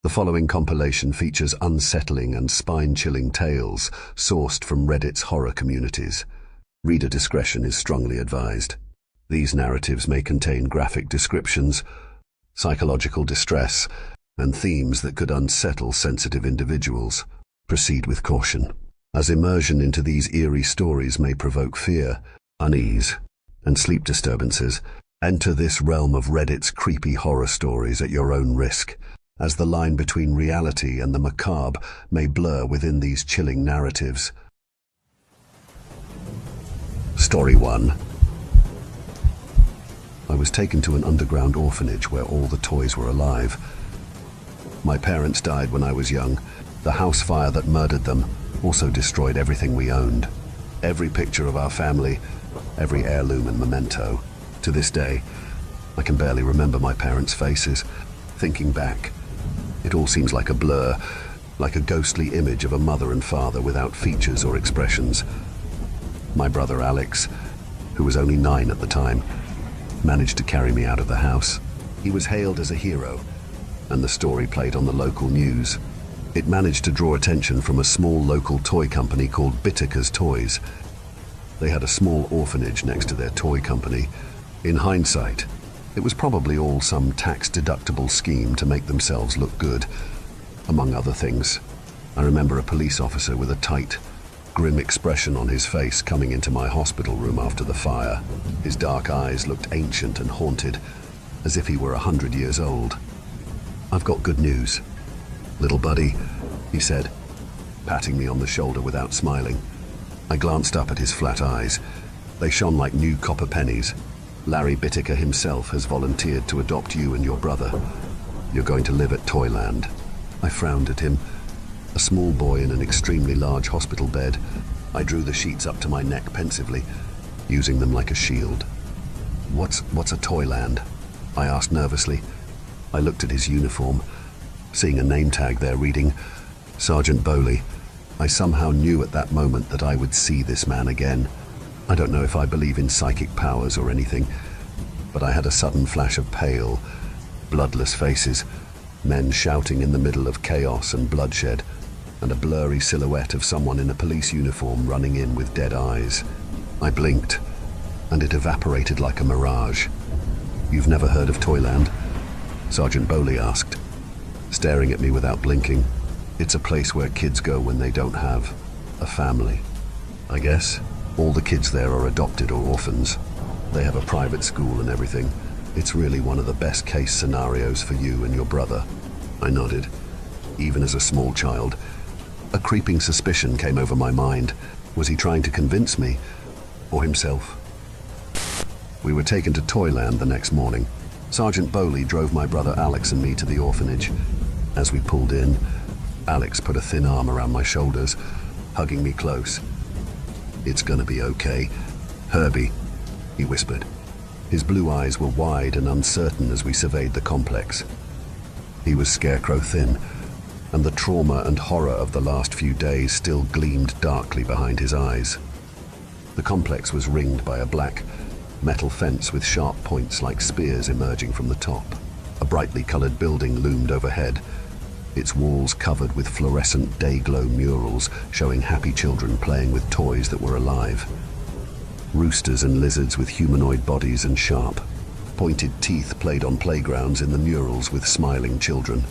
The following compilation features unsettling and spine-chilling tales sourced from Reddit's horror communities. Reader discretion is strongly advised. These narratives may contain graphic descriptions, psychological distress, and themes that could unsettle sensitive individuals. Proceed with caution, as immersion into these eerie stories may provoke fear, unease, and sleep disturbances. Enter this realm of Reddit's creepy horror stories at your own risk, as the line between reality and the macabre may blur within these chilling narratives. Story 1. I was taken to an underground orphanage where all the toys were alive. My parents died when I was young. The house fire that murdered them also destroyed everything we owned. Every picture of our family, every heirloom and memento. To this day, I can barely remember my parents' faces. Thinking back, it all seems like a blur, like a ghostly image of a mother and father without features or expressions. My brother Alex, who was only 9 at the time, managed to carry me out of the house. He was hailed as a hero, and the story played on the local news. It managed to draw attention from a small local toy company called Bitter's Toys. They had a small orphanage next to their toy company. In hindsight, it was probably all some tax-deductible scheme to make themselves look good. Among other things, I remember a police officer with a tight, grim expression on his face coming into my hospital room after the fire. His dark eyes looked ancient and haunted, as if he were 100 years old. "I've got good news, little buddy," he said, patting me on the shoulder without smiling. I glanced up at his flat eyes. They shone like new copper pennies. "Larry Bittiker himself has volunteered to adopt you and your brother. You're going to live at Toyland." I frowned at him. A small boy in an extremely large hospital bed. I drew the sheets up to my neck pensively, using them like a shield. What's a Toyland?" I asked nervously. I looked at his uniform, seeing a name tag there reading Sergeant Bowley. I somehow knew at that moment that I would see this man again. I don't know if I believe in psychic powers or anything, but I had a sudden flash of pale, bloodless faces, men shouting in the middle of chaos and bloodshed, and a blurry silhouette of someone in a police uniform running in with dead eyes. I blinked, and it evaporated like a mirage. "You've never heard of Toyland?" Sergeant Bowley asked, staring at me without blinking. "It's a place where kids go when they don't have a family, I guess. All the kids there are adopted or orphans. They have a private school and everything. It's really one of the best case scenarios for you and your brother." I nodded. Even as a small child, a creeping suspicion came over my mind. Was he trying to convince me, or himself? We were taken to Toyland the next morning. Sergeant Bowley drove my brother Alex and me to the orphanage. As we pulled in, Alex put a thin arm around my shoulders, hugging me close. "It's gonna be okay, Herbie," he whispered. His blue eyes were wide and uncertain as we surveyed the complex. He was scarecrow thin, and the trauma and horror of the last few days still gleamed darkly behind his eyes. The complex was ringed by a black, metal fence with sharp points like spears emerging from the top. A brightly colored building loomed overhead, its walls covered with fluorescent day-glow murals showing happy children playing with toys that were alive. Roosters and lizards with humanoid bodies and sharp, pointed teeth played on playgrounds in the murals with smiling children.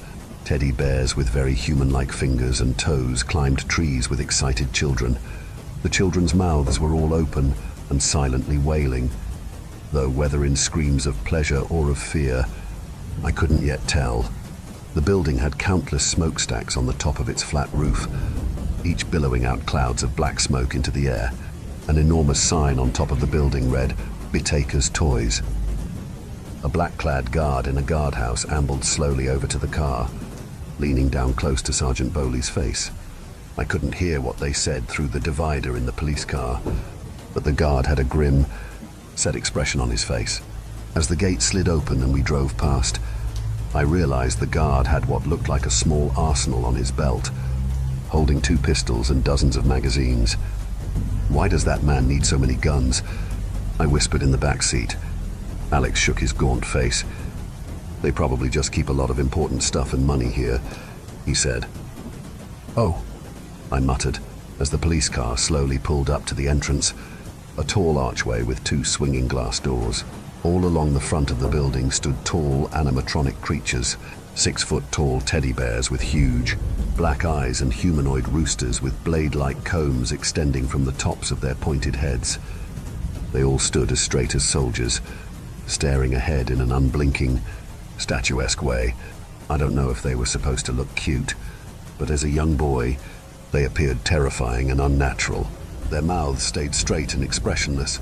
Teddy bears with very human-like fingers and toes climbed trees with excited children. The children's mouths were all open and silently wailing, though whether in screams of pleasure or of fear, I couldn't yet tell. The building had countless smokestacks on the top of its flat roof, each billowing out clouds of black smoke into the air. An enormous sign on top of the building read, "Bitter's Toys." A black-clad guard in a guardhouse ambled slowly over to the car, leaning down close to Sergeant Bowley's face. I couldn't hear what they said through the divider in the police car, but the guard had a grim, set expression on his face. As the gate slid open and we drove past, I realized the guard had what looked like a small arsenal on his belt, holding 2 pistols and dozens of magazines. "Why does that man need so many guns?" I whispered in the back seat. Alex shook his gaunt face. They probably just keep a lot of important stuff and money here, he said. Oh, I muttered, as the police car slowly pulled up to the entrance, a tall archway with 2 swinging glass doors. All along the front of the building stood tall animatronic creatures, 6-foot-tall teddy bears with huge, black eyes and humanoid roosters with blade-like combs extending from the tops of their pointed heads. They all stood as straight as soldiers, staring ahead in an unblinking, statuesque way. I don't know if they were supposed to look cute, but as a young boy, they appeared terrifying and unnatural. Their mouths stayed straight and expressionless.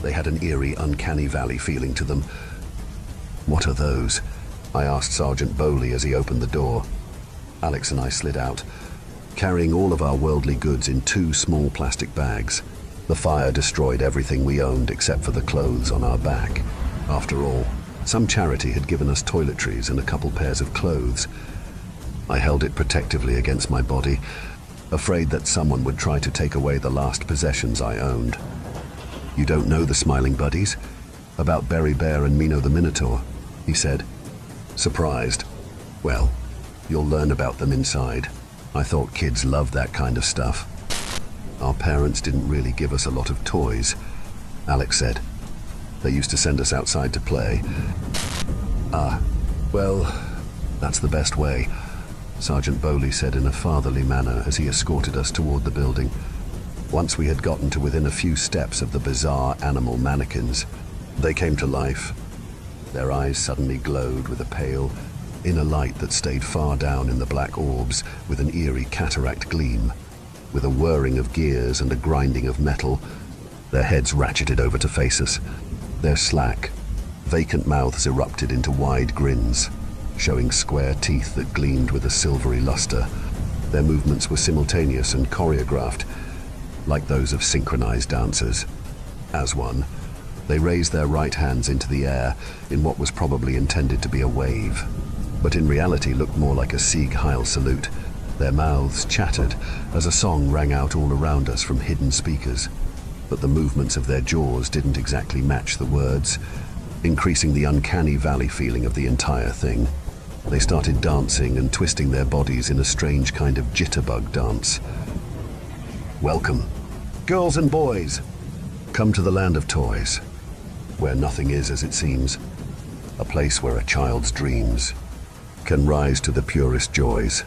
They had an eerie, uncanny valley feeling to them. "What are those?" I asked Sergeant Bowley as he opened the door. Alex and I slid out, carrying all of our worldly goods in 2 small plastic bags. The fire destroyed everything we owned except for the clothes on our back. After all, some charity had given us toiletries and a couple pairs of clothes. I held it protectively against my body, afraid that someone would try to take away the last possessions I owned. "You don't know the Smiling Buddies? About Berry Bear and Mino the Minotaur?" he said, surprised. "Well, you'll learn about them inside. I thought kids loved that kind of stuff." "Our parents didn't really give us a lot of toys," Alex said. "They used to send us outside to play." Well, that's the best way," Sergeant Bowley said in a fatherly manner as he escorted us toward the building. Once we had gotten to within a few steps of the bizarre animal mannequins, they came to life. Their eyes suddenly glowed with a pale, inner light that stayed far down in the black orbs with an eerie cataract gleam. With a whirring of gears and a grinding of metal, their heads ratcheted over to face us. Their slack, vacant mouths erupted into wide grins, showing square teeth that gleamed with a silvery luster. Their movements were simultaneous and choreographed, like those of synchronized dancers. As one, they raised their right hands into the air in what was probably intended to be a wave, but in reality looked more like a Sieg Heil salute. Their mouths chattered as a song rang out all around us from hidden speakers, but the movements of their jaws didn't exactly match the words, increasing the uncanny valley feeling of the entire thing. They started dancing and twisting their bodies in a strange kind of jitterbug dance. "Welcome, girls and boys. Come to the land of toys, where nothing is as it seems. A place where a child's dreams can rise to the purest joys,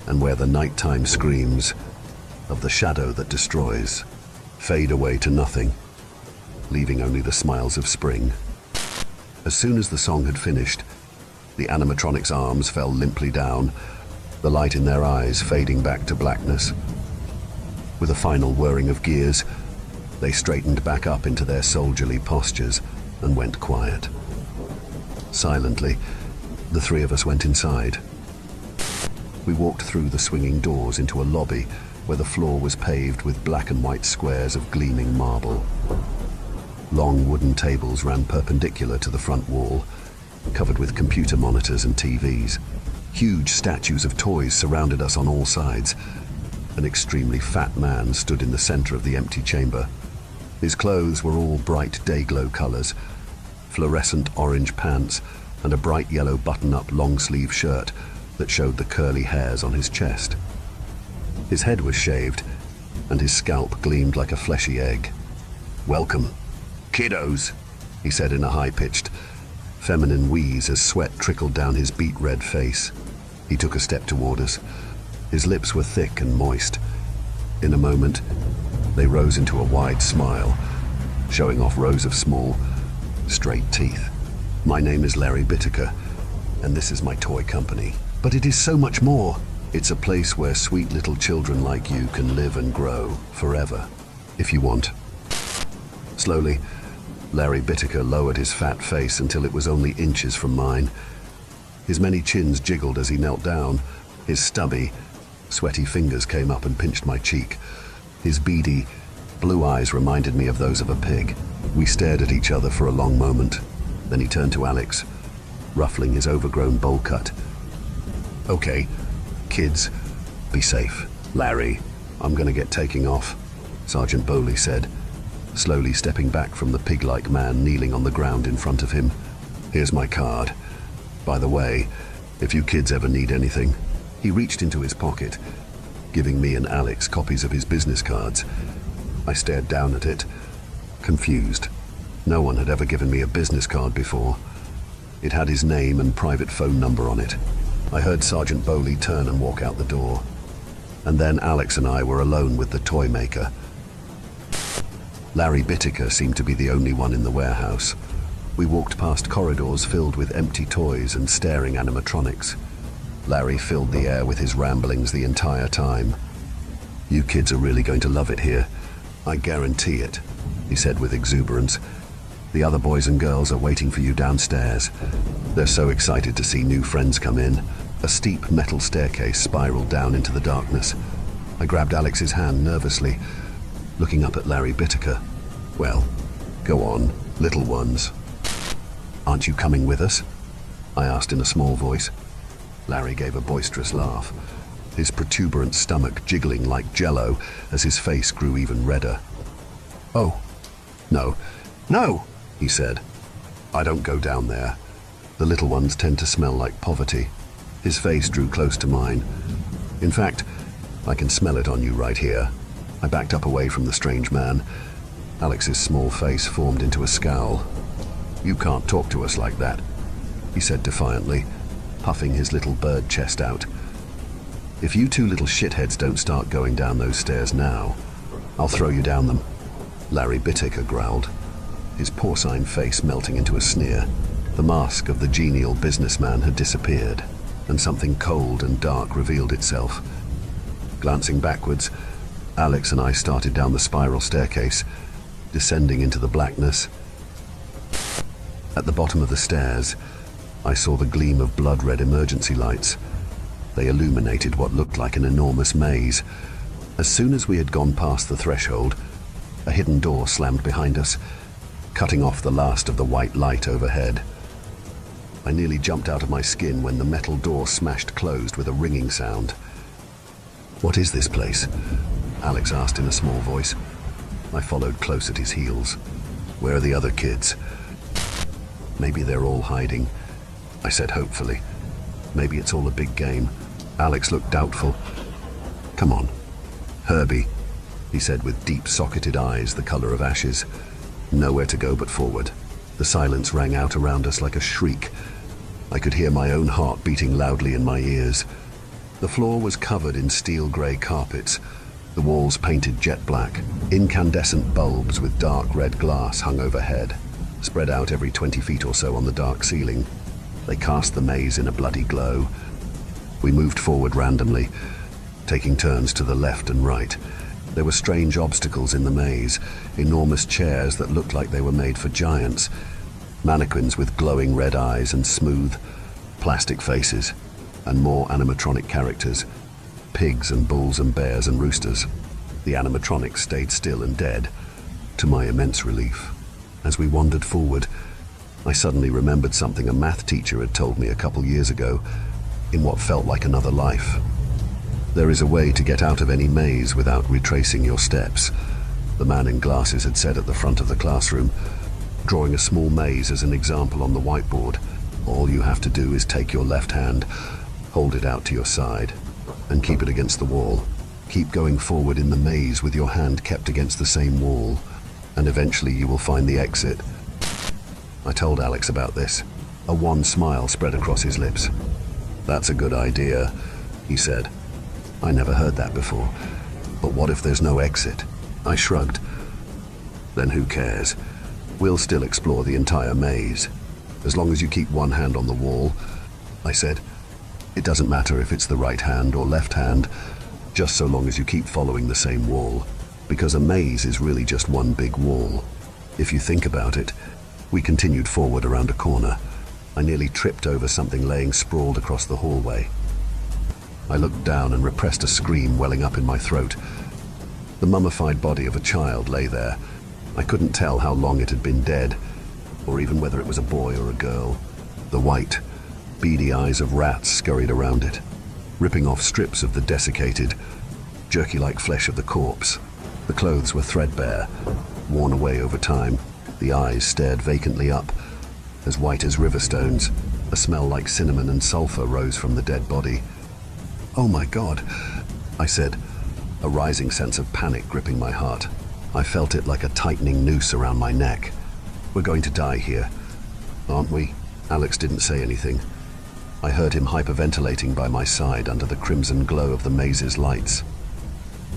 and where the nighttime screams of the shadow that destroys fade away to nothing, leaving only the smiles of spring." As soon as the song had finished, the animatronic's arms fell limply down, the light in their eyes fading back to blackness. With a final whirring of gears, they straightened back up into their soldierly postures and went quiet. Silently, the 3 of us went inside. We walked through the swinging doors into a lobby where the floor was paved with black and white squares of gleaming marble. Long wooden tables ran perpendicular to the front wall, covered with computer monitors and TVs. Huge statues of toys surrounded us on all sides. An extremely fat man stood in the center of the empty chamber. His clothes were all bright day-glow colors, fluorescent orange pants and a bright yellow button-up long-sleeve shirt that showed the curly hairs on his chest. His head was shaved, and his scalp gleamed like a fleshy egg. "Welcome, kiddos," he said in a high-pitched, feminine wheeze as sweat trickled down his beet-red face. He took a step toward us. His lips were thick and moist. In a moment, they rose into a wide smile, showing off rows of small, straight teeth. "My name is Larry Bittaker, and this is my toy company. But it is so much more. It's a place where sweet little children like you can live and grow forever, if you want." Slowly, Larry Bittaker lowered his fat face until it was only inches from mine. His many chins jiggled as he knelt down. His stubby, sweaty fingers came up and pinched my cheek. His beady, blue eyes reminded me of those of a pig. We stared at each other for a long moment. Then he turned to Alex, ruffling his overgrown bowl cut. "Okay, kids, be safe. Larry, I'm gonna get taking off," Sergeant Bowley said, slowly stepping back from the pig-like man kneeling on the ground in front of him. "Here's my card. By the way, if you kids ever need anything. He reached into his pocket, giving me and Alex copies of his business cards. I stared down at it, confused. No one had ever given me a business card before. It had his name and private phone number on it. I heard Sergeant Bowley turn and walk out the door. And then Alex and I were alone with the toy maker. Larry Bittaker seemed to be the only one in the warehouse. We walked past corridors filled with empty toys and staring animatronics. Larry filled the air with his ramblings the entire time. "You kids are really going to love it here. I guarantee it," he said with exuberance. "The other boys and girls are waiting for you downstairs. They're so excited to see new friends come in." A steep metal staircase spiraled down into the darkness. I grabbed Alex's hand nervously, looking up at Larry Bittaker. "Well, go on, little ones." "Aren't you coming with us?" I asked in a small voice. Larry gave a boisterous laugh, his protuberant stomach jiggling like jello as his face grew even redder. "Oh, no, no," he said. "I don't go down there. The little ones tend to smell like poverty." His face drew close to mine. "In fact, I can smell it on you right here." I backed up away from the strange man. Alex's small face formed into a scowl. "You can't talk to us like that," he said defiantly, puffing his little bird chest out. "If you two little shitheads don't start going down those stairs now, I'll throw you down them," Larry Bittaker growled, his porcine face melting into a sneer. The mask of the genial businessman had disappeared, and something cold and dark revealed itself. Glancing backwards, Alex and I started down the spiral staircase, descending into the blackness. At the bottom of the stairs, I saw the gleam of blood-red emergency lights. They illuminated what looked like an enormous maze. As soon as we had gone past the threshold, a hidden door slammed behind us, cutting off the last of the white light overhead. I nearly jumped out of my skin when the metal door smashed closed with a ringing sound. "What is this place?" Alex asked in a small voice. I followed close at his heels. "Where are the other kids?" "Maybe they're all hiding," I said hopefully. "Maybe it's all a big game." Alex looked doubtful. "Come on, Herbie," he said with deep-socketed eyes the color of ashes. Nowhere to go but forward. The silence rang out around us like a shriek. I could hear my own heart beating loudly in my ears. The floor was covered in steel-grey carpets, the walls painted jet black. Incandescent bulbs with dark red glass hung overhead, spread out every 20 feet or so on the dark ceiling. They cast the maze in a bloody glow. We moved forward randomly, taking turns to the left and right. There were strange obstacles in the maze, enormous chairs that looked like they were made for giants, mannequins with glowing red eyes and smooth, plastic faces, and more animatronic characters, pigs and bulls and bears and roosters. The animatronics stayed still and dead, to my immense relief. As we wandered forward, I suddenly remembered something a math teacher had told me a couple years ago, in what felt like another life. "There is a way to get out of any maze without retracing your steps," the man in glasses had said at the front of the classroom, drawing a small maze as an example on the whiteboard. "All you have to do is take your left hand, hold it out to your side, and keep it against the wall. Keep going forward in the maze with your hand kept against the same wall, and eventually you will find the exit." I told Alex about this. A wan smile spread across his lips. "That's a good idea," he said. "I never heard that before. But what if there's no exit?" I shrugged. "Then who cares? We'll still explore the entire maze. As long as you keep one hand on the wall," I said. "It doesn't matter if it's the right hand or left hand, just so long as you keep following the same wall. Because a maze is really just one big wall. If you think about it." We continued forward around a corner. I nearly tripped over something laying sprawled across the hallway. I looked down and repressed a scream welling up in my throat. The mummified body of a child lay there. I couldn't tell how long it had been dead, or even whether it was a boy or a girl. The white, beady eyes of rats scurried around it, ripping off strips of the desiccated, jerky-like flesh of the corpse. The clothes were threadbare, worn away over time. The eyes stared vacantly up, as white as river stones. A smell like cinnamon and sulfur rose from the dead body. "Oh my God," I said, a rising sense of panic gripping my heart. I felt it like a tightening noose around my neck. "We're going to die here, aren't we?" Alex didn't say anything. I heard him hyperventilating by my side under the crimson glow of the maze's lights.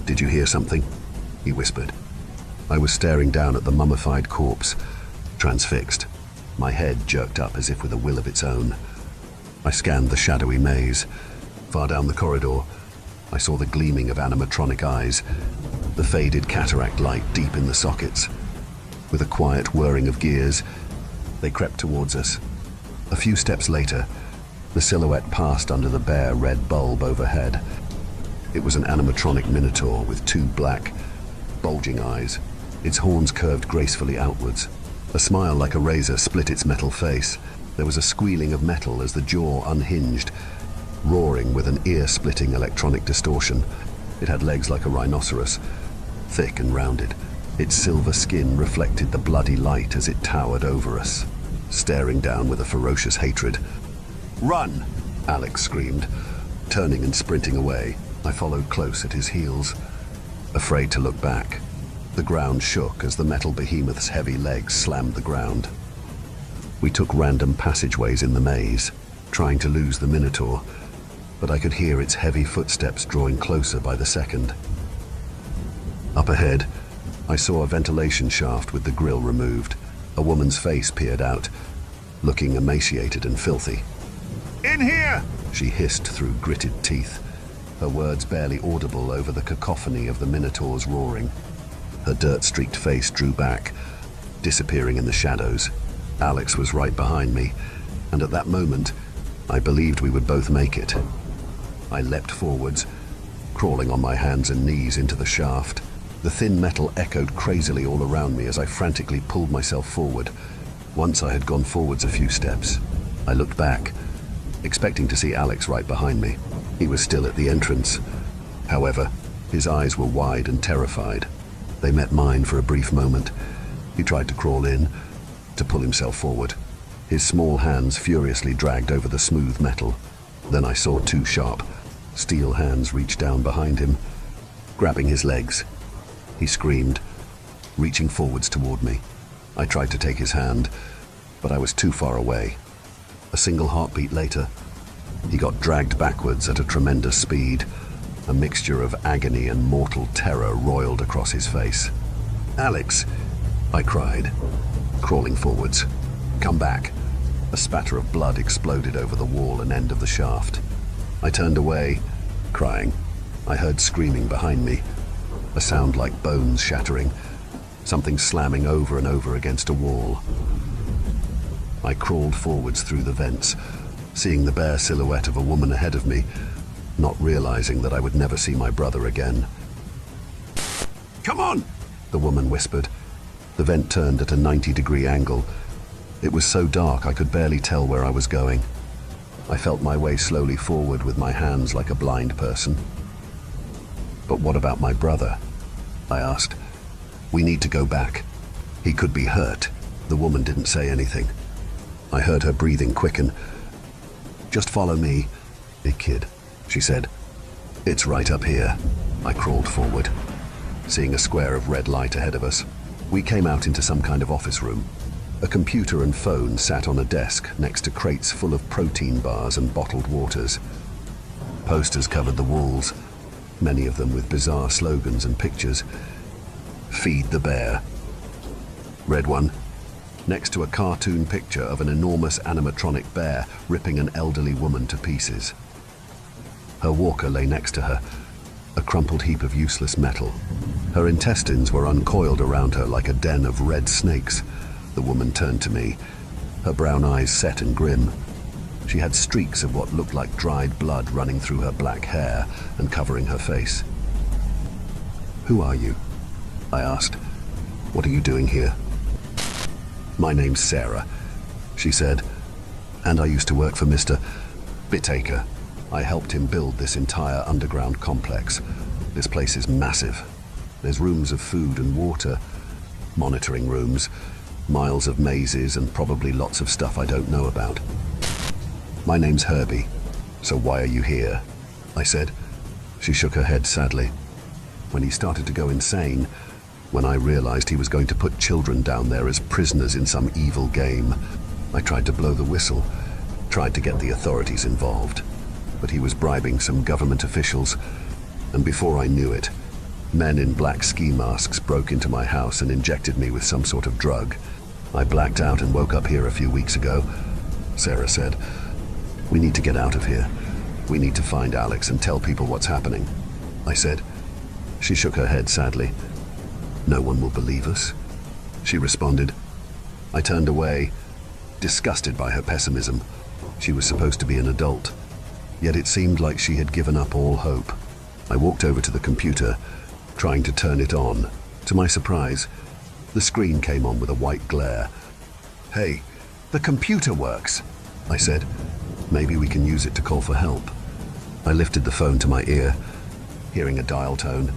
"Did you hear something?" he whispered. I was staring down at the mummified corpse, transfixed. My head jerked up as if with a will of its own. I scanned the shadowy maze. Far down the corridor, I saw the gleaming of animatronic eyes, the faded cataract light deep in the sockets. With a quiet whirring of gears, they crept towards us. A few steps later, the silhouette passed under the bare red bulb overhead. It was an animatronic minotaur with two black, bulging eyes. Its horns curved gracefully outwards. A smile like a razor split its metal face. There was a squealing of metal as the jaw unhinged, roaring with an ear-splitting electronic distortion. It had legs like a rhinoceros, thick and rounded. Its silver skin reflected the bloody light as it towered over us, staring down with a ferocious hatred. "Run!" Alex screamed, turning and sprinting away. I followed close at his heels, afraid to look back. The ground shook as the metal behemoth's heavy legs slammed the ground. We took random passageways in the maze, trying to lose the minotaur, but I could hear its heavy footsteps drawing closer by the second. Up ahead, I saw a ventilation shaft with the grill removed. A woman's face peered out, looking emaciated and filthy. "In here!" she hissed through gritted teeth, her words barely audible over the cacophony of the minotaur's roaring. Her dirt-streaked face drew back, disappearing in the shadows. Alex was right behind me, and at that moment, I believed we would both make it. I leapt forwards, crawling on my hands and knees into the shaft. The thin metal echoed crazily all around me as I frantically pulled myself forward. Once I had gone forwards a few steps, I looked back, expecting to see Alex right behind me. He was still at the entrance. However, his eyes were wide and terrified. They met mine for a brief moment. He tried to crawl in, to pull himself forward. His small hands furiously dragged over the smooth metal. Then I saw two sharp, steel hands reach down behind him, grabbing his legs. He screamed, reaching forwards toward me. I tried to take his hand, but I was too far away. A single heartbeat later, he got dragged backwards at a tremendous speed. A mixture of agony and mortal terror roiled across his face. "Alex!" I cried, crawling forwards. "Come back!" A spatter of blood exploded over the wall and end of the shaft. I turned away, crying. I heard screaming behind me, a sound like bones shattering, something slamming over and over against a wall. I crawled forwards through the vents, seeing the bare silhouette of a woman ahead of me, not realizing that I would never see my brother again. "Come on!" the woman whispered. The vent turned at a 90-degree angle. It was so dark I could barely tell where I was going. I felt my way slowly forward with my hands like a blind person. "But what about my brother?" I asked. "We need to go back. He could be hurt." The woman didn't say anything. I heard her breathing quicken. "Just follow me, big kid," she said. "It's right up here." I crawled forward, seeing a square of red light ahead of us. We came out into some kind of office room. A computer and phone sat on a desk next to crates full of protein bars and bottled waters. Posters covered the walls, many of them with bizarre slogans and pictures. "Feed the bear." Read one, next to a cartoon picture of an enormous animatronic bear ripping an elderly woman to pieces. Her walker lay next to her, a crumpled heap of useless metal. Her intestines were uncoiled around her like a den of red snakes. The woman turned to me, her brown eyes set and grim. She had streaks of what looked like dried blood running through her black hair and covering her face. "Who are you?" I asked. "What are you doing here?" "My name's Sarah," she said, "and I used to work for Mr. Bittaker. I helped him build this entire underground complex. This place is massive. There's rooms of food and water, monitoring rooms, miles of mazes, and probably lots of stuff I don't know about." My name's Herbie. So why are you here? I said. She shook her head sadly. When he started to go insane, when I realized he was going to put children down there as prisoners in some evil game, I tried to blow the whistle, tried to get the authorities involved. But he was bribing some government officials, and before I knew it, men in black ski masks broke into my house and injected me with some sort of drug. I blacked out and woke up here a few weeks ago. Sarah said, "We need to get out of here. We need to find Alex and tell people what's happening." I said. She shook her head sadly. "No one will believe us," she responded. I turned away, disgusted by her pessimism. She was supposed to be an adult, yet it seemed like she had given up all hope. I walked over to the computer, trying to turn it on. To my surprise, the screen came on with a white glare. "Hey, the computer works," I said. "Maybe we can use it to call for help." I lifted the phone to my ear, hearing a dial tone,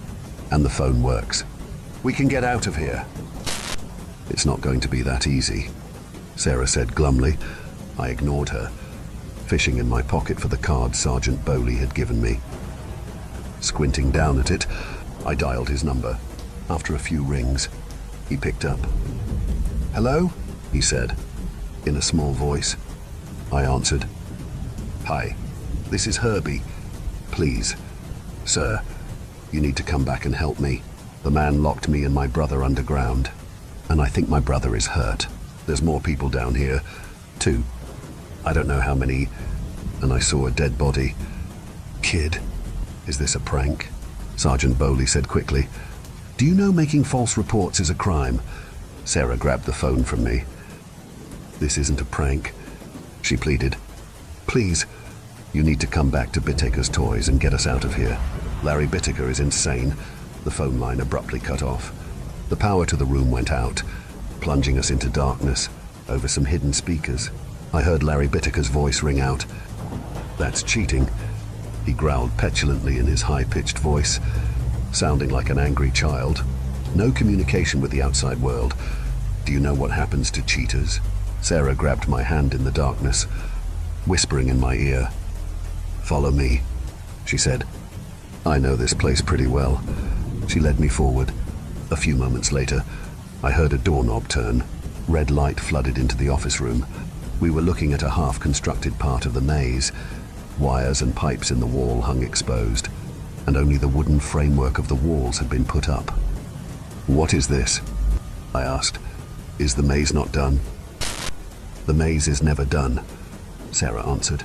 and the phone works. "We can get out of here." "It's not going to be that easy," Sarah said glumly. I ignored her, fishing in my pocket for the card Sergeant Bowley had given me. Squinting down at it, I dialed his number. After a few rings, he picked up. "Hello?" he said, in a small voice. I answered. "Hi, this is Herbie. Please, sir, you need to come back and help me. The man locked me and my brother underground, and I think my brother is hurt. There's more people down here, too. I don't know how many, and I saw a dead body. Kid, is this a prank?" Sergeant Bowley said quickly. "Do you know making false reports is a crime?" Sarah grabbed the phone from me. "This isn't a prank," she pleaded. "Please, you need to come back to Bittaker's Toys and get us out of here. Larry Bittaker is insane." The phone line abruptly cut off. The power to the room went out, plunging us into darkness over some hidden speakers. I heard Larry Bittaker's voice ring out. "That's cheating," he growled petulantly in his high-pitched voice, sounding like an angry child. "No communication with the outside world. Do you know what happens to cheaters?" Sarah grabbed my hand in the darkness, whispering in my ear. "Follow me," she said. "I know this place pretty well." She led me forward. A few moments later, I heard a doorknob turn. Red light flooded into the office room. We were looking at a half-constructed part of the maze. Wires and pipes in the wall hung exposed, and only the wooden framework of the walls had been put up. "What is this?" I asked. "Is the maze not done?" "The maze is never done," Sarah answered.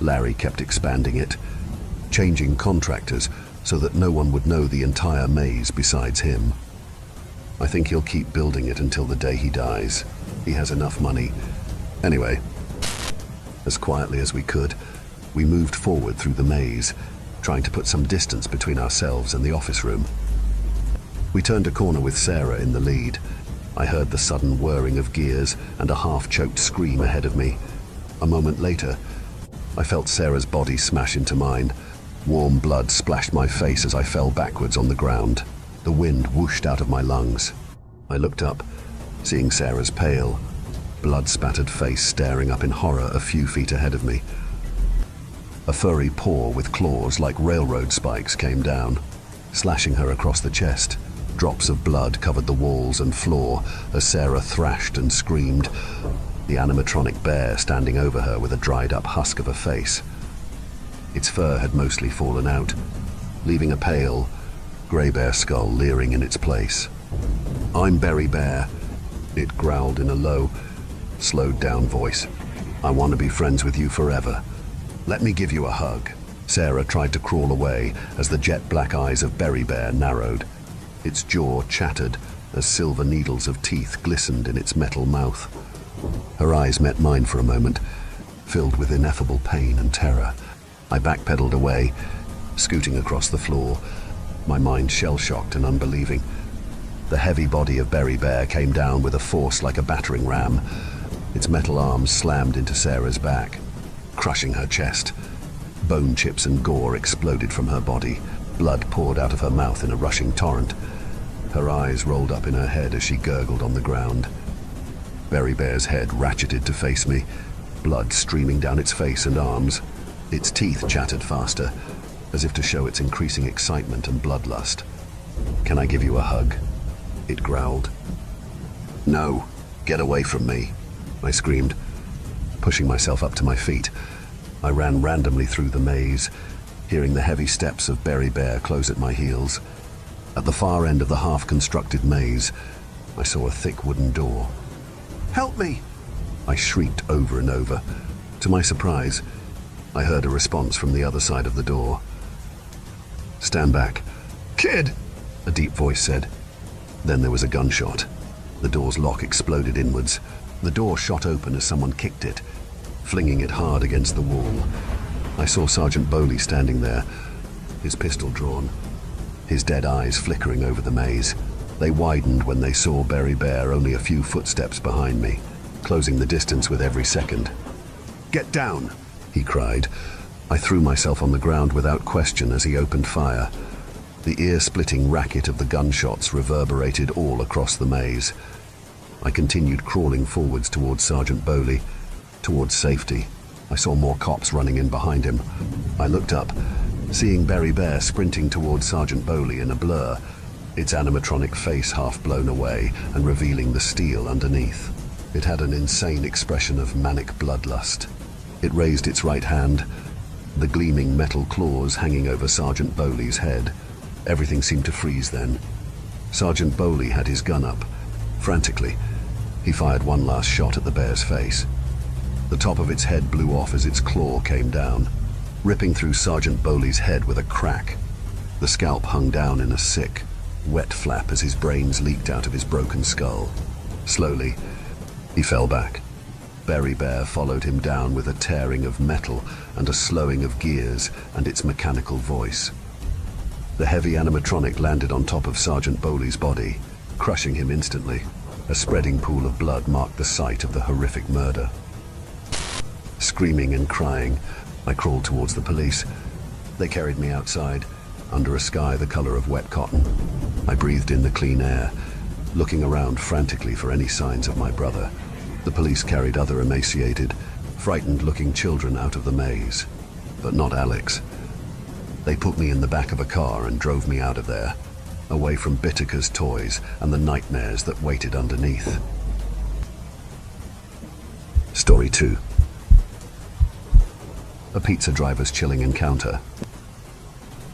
Larry kept expanding it, changing contractors so that no one would know the entire maze besides him. I think he'll keep building it until the day he dies. He has enough money. Anyway, as quietly as we could, we moved forward through the maze, trying to put some distance between ourselves and the office room. We turned a corner with Sarah in the lead. I heard the sudden whirring of gears and a half-choked scream ahead of me. A moment later, I felt Sarah's body smash into mine. Warm blood splashed my face as I fell backwards on the ground. The wind whooshed out of my lungs. I looked up, seeing Sarah's pale, blood-spattered face staring up in horror a few feet ahead of me. A furry paw with claws like railroad spikes came down, slashing her across the chest. Drops of blood covered the walls and floor as Sarah thrashed and screamed, the animatronic bear standing over her with a dried-up husk of a face. Its fur had mostly fallen out, leaving a pale, grey-bear skull leering in its place. "I'm Berry Bear," it growled in a low, slowed-down voice. "I want to be friends with you forever. Let me give you a hug." Sarah tried to crawl away as the jet-black eyes of Berry Bear narrowed. Its jaw chattered as silver needles of teeth glistened in its metal mouth. Her eyes met mine for a moment, filled with ineffable pain and terror. I backpedaled away, scooting across the floor, my mind shell-shocked and unbelieving. The heavy body of Berry Bear came down with a force like a battering ram. Its metal arms slammed into Sarah's back, crushing her chest. Bone chips and gore exploded from her body. Blood poured out of her mouth in a rushing torrent. Her eyes rolled up in her head as she gurgled on the ground. Berry Bear's head ratcheted to face me, blood streaming down its face and arms. Its teeth chattered faster, as if to show its increasing excitement and bloodlust. "Can I give you a hug?" it growled. "No, get away from me," I screamed. Pushing myself up to my feet, I ran randomly through the maze, hearing the heavy steps of Berry Bear close at my heels. At the far end of the half-constructed maze, I saw a thick wooden door. "Help me!" I shrieked over and over. To my surprise, I heard a response from the other side of the door. "Stand back." "Kid!" a deep voice said. Then there was a gunshot. The door's lock exploded inwards. The door shot open as someone kicked it, flinging it hard against the wall. I saw Sergeant Bowley standing there, his pistol drawn, his dead eyes flickering over the maze. They widened when they saw Berry Bear only a few footsteps behind me, closing the distance with every second. "Get down!" he cried. I threw myself on the ground without question as he opened fire. The ear-splitting racket of the gunshots reverberated all across the maze. I continued crawling forwards towards Sergeant Bowley, towards safety. I saw more cops running in behind him. I looked up, seeing Berry Bear sprinting towards Sergeant Bowley in a blur, its animatronic face half blown away and revealing the steel underneath. It had an insane expression of manic bloodlust. It raised its right hand, the gleaming metal claws hanging over Sergeant Bowley's head. Everything seemed to freeze then. Sergeant Bowley had his gun up. Frantically, he fired one last shot at the bear's face. The top of its head blew off as its claw came down, ripping through Sergeant Bowley's head with a crack. The scalp hung down in a sick, wet flap as his brains leaked out of his broken skull. Slowly, he fell back. Berry Bear followed him down with a tearing of metal and a slowing of gears and its mechanical voice. The heavy animatronic landed on top of Sergeant Bowley's body, crushing him instantly. A spreading pool of blood marked the site of the horrific murder. Screaming and crying, I crawled towards the police. They carried me outside, under a sky the color of wet cotton. I breathed in the clean air, looking around frantically for any signs of my brother. The police carried other emaciated, frightened-looking children out of the maze, but not Alex. They put me in the back of a car and drove me out of there, away from Bitterker's toys and the nightmares that waited underneath. Story 2. A pizza driver's chilling encounter.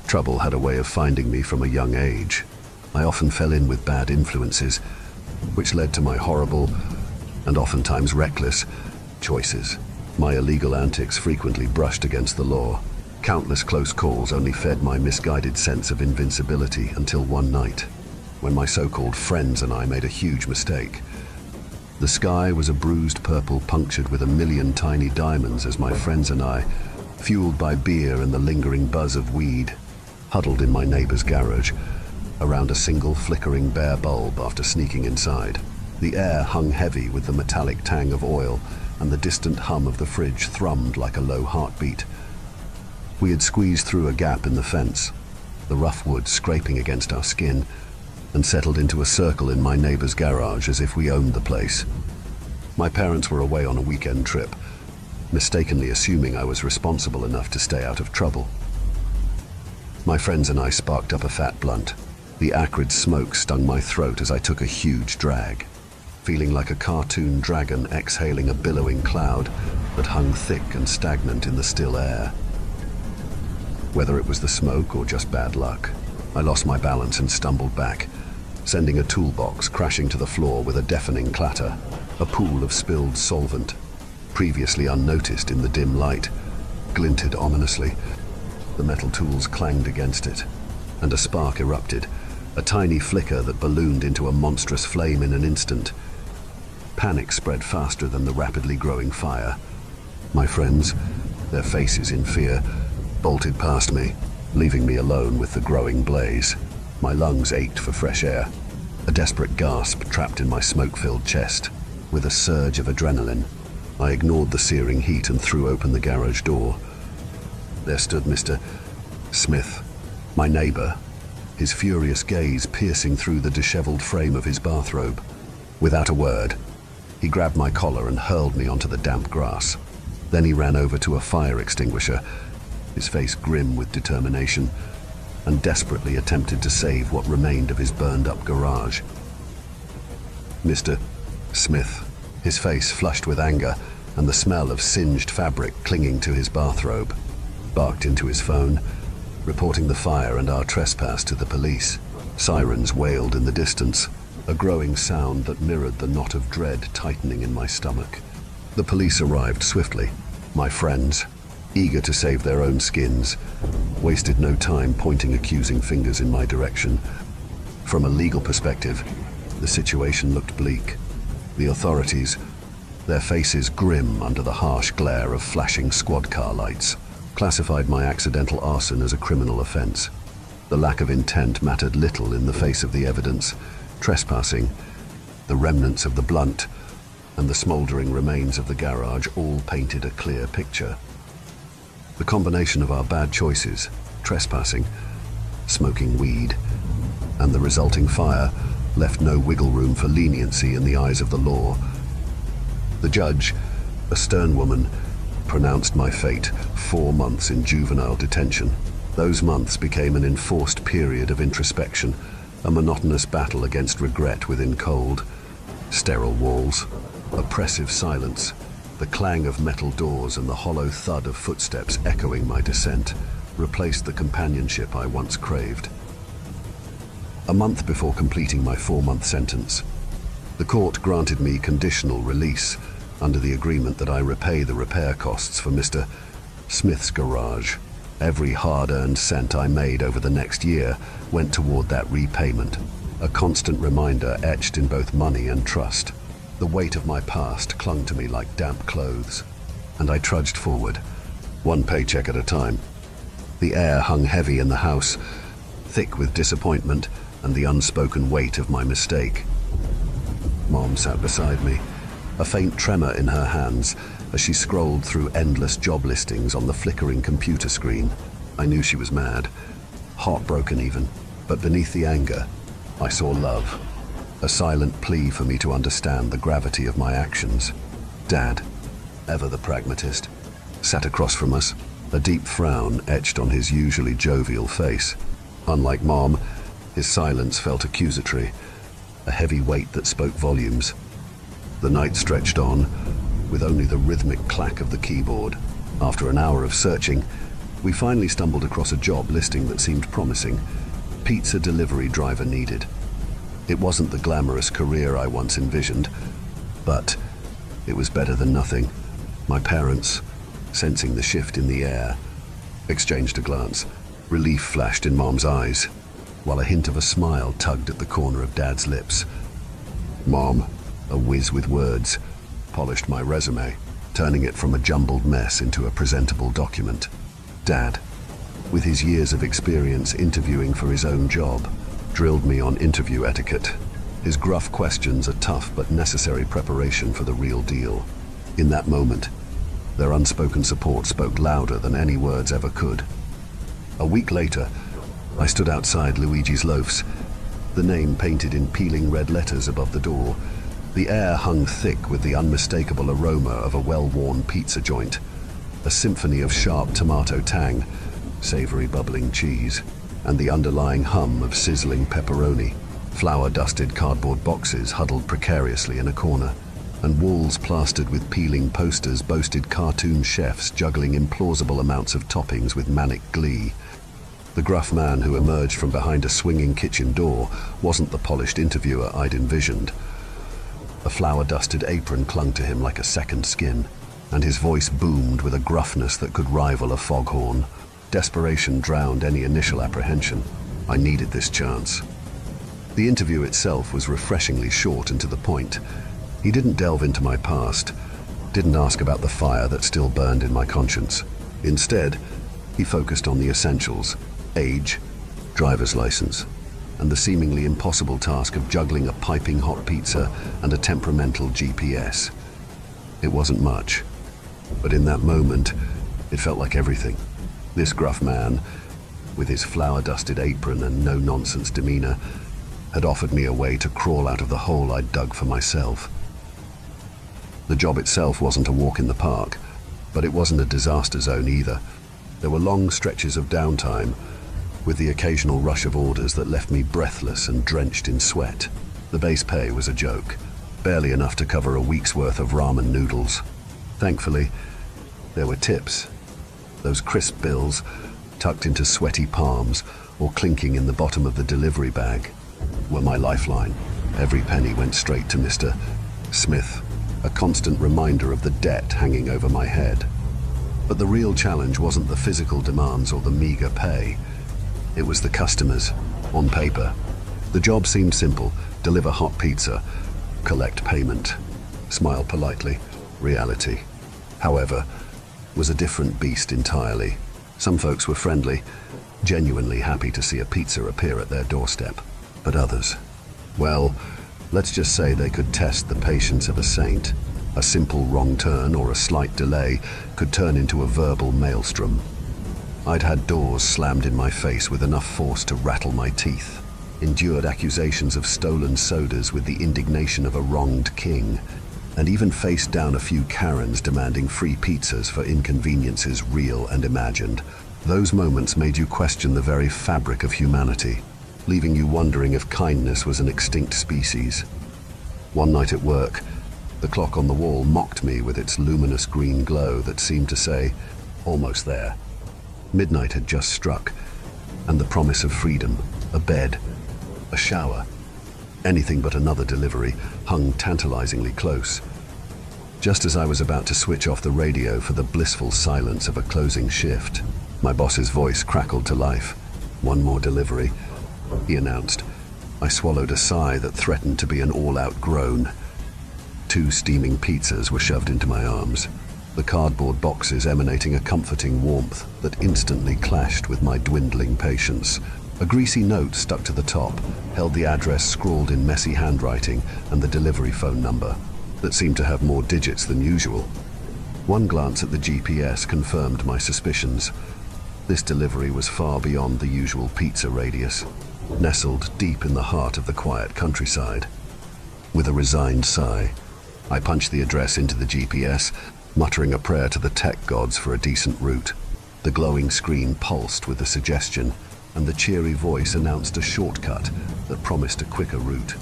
Trouble had a way of finding me from a young age. I often fell in with bad influences, which led to my horrible, and oftentimes reckless, choices. My illegal antics frequently brushed against the law. Countless close calls only fed my misguided sense of invincibility until one night, when my so-called friends and I made a huge mistake. The sky was a bruised purple punctured with a million tiny diamonds as my friends and I, fueled by beer and the lingering buzz of weed, huddled in my neighbor's garage, around a single flickering bare bulb after sneaking inside. The air hung heavy with the metallic tang of oil, and the distant hum of the fridge thrummed like a low heartbeat. We had squeezed through a gap in the fence, the rough wood scraping against our skin, and settled into a circle in my neighbor's garage as if we owned the place. My parents were away on a weekend trip, mistakenly assuming I was responsible enough to stay out of trouble. My friends and I sparked up a fat blunt. The acrid smoke stung my throat as I took a huge drag, feeling like a cartoon dragon exhaling a billowing cloud that hung thick and stagnant in the still air. Whether it was the smoke or just bad luck, I lost my balance and stumbled back, sending a toolbox crashing to the floor with a deafening clatter. A pool of spilled solvent, previously unnoticed in the dim light, glinted ominously. The metal tools clanged against it, and a spark erupted, a tiny flicker that ballooned into a monstrous flame in an instant. Panic spread faster than the rapidly growing fire. My friends, their faces in fear, bolted past me, leaving me alone with the growing blaze. My lungs ached for fresh air, a desperate gasp trapped in my smoke-filled chest. With a surge of adrenaline, I ignored the searing heat and threw open the garage door. There stood Mr. Smith, my neighbor, his furious gaze piercing through the disheveled frame of his bathrobe. Without a word, he grabbed my collar and hurled me onto the damp grass. Then he ran over to a fire extinguisher, his face grim with determination, and desperately attempted to save what remained of his burned-up garage. Mr. Smith, his face flushed with anger and the smell of singed fabric clinging to his bathrobe, barked into his phone, reporting the fire and our trespass to the police. Sirens wailed in the distance, a growing sound that mirrored the knot of dread tightening in my stomach. The police arrived swiftly. My friends, eager to save their own skins, wasted no time pointing accusing fingers in my direction. From a legal perspective, the situation looked bleak. The authorities, their faces grim under the harsh glare of flashing squad car lights, classified my accidental arson as a criminal offense. The lack of intent mattered little in the face of the evidence. Trespassing, the remnants of the blunt, and the smoldering remains of the garage all painted a clear picture. The combination of our bad choices, trespassing, smoking weed, and the resulting fire left no wiggle room for leniency in the eyes of the law. The judge, a stern woman, pronounced my fate 4 months in juvenile detention. Those months became an enforced period of introspection, a monotonous battle against regret within cold, sterile walls, oppressive silence, the clang of metal doors and the hollow thud of footsteps echoing my descent replaced the companionship I once craved. A month before completing my 4-month sentence, the court granted me conditional release under the agreement that I repay the repair costs for Mr. Smith's garage. Every hard-earned cent I made over the next year went toward that repayment, a constant reminder etched in both money and trust. The weight of my past clung to me like damp clothes, and I trudged forward, one paycheck at a time. The air hung heavy in the house, thick with disappointment and the unspoken weight of my mistake. Mom sat beside me, a faint tremor in her hands as she scrolled through endless job listings on the flickering computer screen. I knew she was mad, heartbroken even, but beneath the anger, I saw love, a silent plea for me to understand the gravity of my actions. Dad, ever the pragmatist, sat across from us, a deep frown etched on his usually jovial face. Unlike Mom, his silence felt accusatory, a heavy weight that spoke volumes. The night stretched on, with only the rhythmic clack of the keyboard. After an hour of searching, we finally stumbled across a job listing that seemed promising. Pizza delivery driver needed. It wasn't the glamorous career I once envisioned, but it was better than nothing. My parents, sensing the shift in the air, exchanged a glance. Relief flashed in Mom's eyes, while a hint of a smile tugged at the corner of Dad's lips. Mom, a whiz with words, polished my resume, turning it from a jumbled mess into a presentable document. Dad, with his years of experience interviewing for his own job, drilled me on interview etiquette. His gruff questions a tough but necessary preparation for the real deal. In that moment, their unspoken support spoke louder than any words ever could. A week later, I stood outside Luigi's Loafs, the name painted in peeling red letters above the door. The air hung thick with the unmistakable aroma of a well-worn pizza joint, a symphony of sharp tomato tang, savory bubbling cheese, and the underlying hum of sizzling pepperoni. Flour-dusted cardboard boxes huddled precariously in a corner, and walls plastered with peeling posters boasted cartoon chefs juggling implausible amounts of toppings with manic glee. The gruff man who emerged from behind a swinging kitchen door wasn't the polished interviewer I'd envisioned. A flour-dusted apron clung to him like a second skin, and his voice boomed with a gruffness that could rival a foghorn. Desperation drowned any initial apprehension. I needed this chance. The interview itself was refreshingly short and to the point. He didn't delve into my past, didn't ask about the fire that still burned in my conscience. Instead, he focused on the essentials: age, driver's license, and the seemingly impossible task of juggling a piping hot pizza and a temperamental GPS. It wasn't much, but in that moment, it felt like everything. This gruff man, with his flour-dusted apron and no-nonsense demeanor, had offered me a way to crawl out of the hole I'd dug for myself. The job itself wasn't a walk in the park. But it wasn't a disaster zone either. There were long stretches of downtime, with the occasional rush of orders that left me breathless and drenched in sweat. The base pay was a joke, barely enough to cover a week's worth of ramen noodles. Thankfully, there were tips. Those crisp bills, tucked into sweaty palms or clinking in the bottom of the delivery bag, were my lifeline. Every penny went straight to Mr. Smith, a constant reminder of the debt hanging over my head. But the real challenge wasn't the physical demands or the meager pay. It was the customers, on paper. The job seemed simple: deliver hot pizza, collect payment, smile politely. Reality, however, was a different beast entirely. Some folks were friendly, genuinely happy to see a pizza appear at their doorstep. But others, well, let's just say they could test the patience of a saint. A simple wrong turn or a slight delay could turn into a verbal maelstrom. I'd had doors slammed in my face with enough force to rattle my teeth, endured accusations of stolen sodas with the indignation of a wronged king, and even faced down a few Karens demanding free pizzas for inconveniences real and imagined. Those moments made you question the very fabric of humanity, leaving you wondering if kindness was an extinct species. One night at work, the clock on the wall mocked me with its luminous green glow that seemed to say, "Almost there." Midnight had just struck, and the promise of freedom, a bed, a shower, anything but another delivery, hung tantalizingly close. Just as I was about to switch off the radio for the blissful silence of a closing shift, my boss's voice crackled to life. "One more delivery," he announced. I swallowed a sigh that threatened to be an all-out groan. 2 steaming pizzas were shoved into my arms, the cardboard boxes emanating a comforting warmth that instantly clashed with my dwindling patience. A greasy note stuck to the top held the address scrawled in messy handwriting and the delivery phone number that seemed to have more digits than usual. One glance at the GPS confirmed my suspicions. This delivery was far beyond the usual pizza radius, nestled deep in the heart of the quiet countryside. With a resigned sigh, I punched the address into the GPS, muttering a prayer to the tech gods for a decent route. The glowing screen pulsed with the suggestion, and the cheery voice announced a shortcut that promised a quicker route.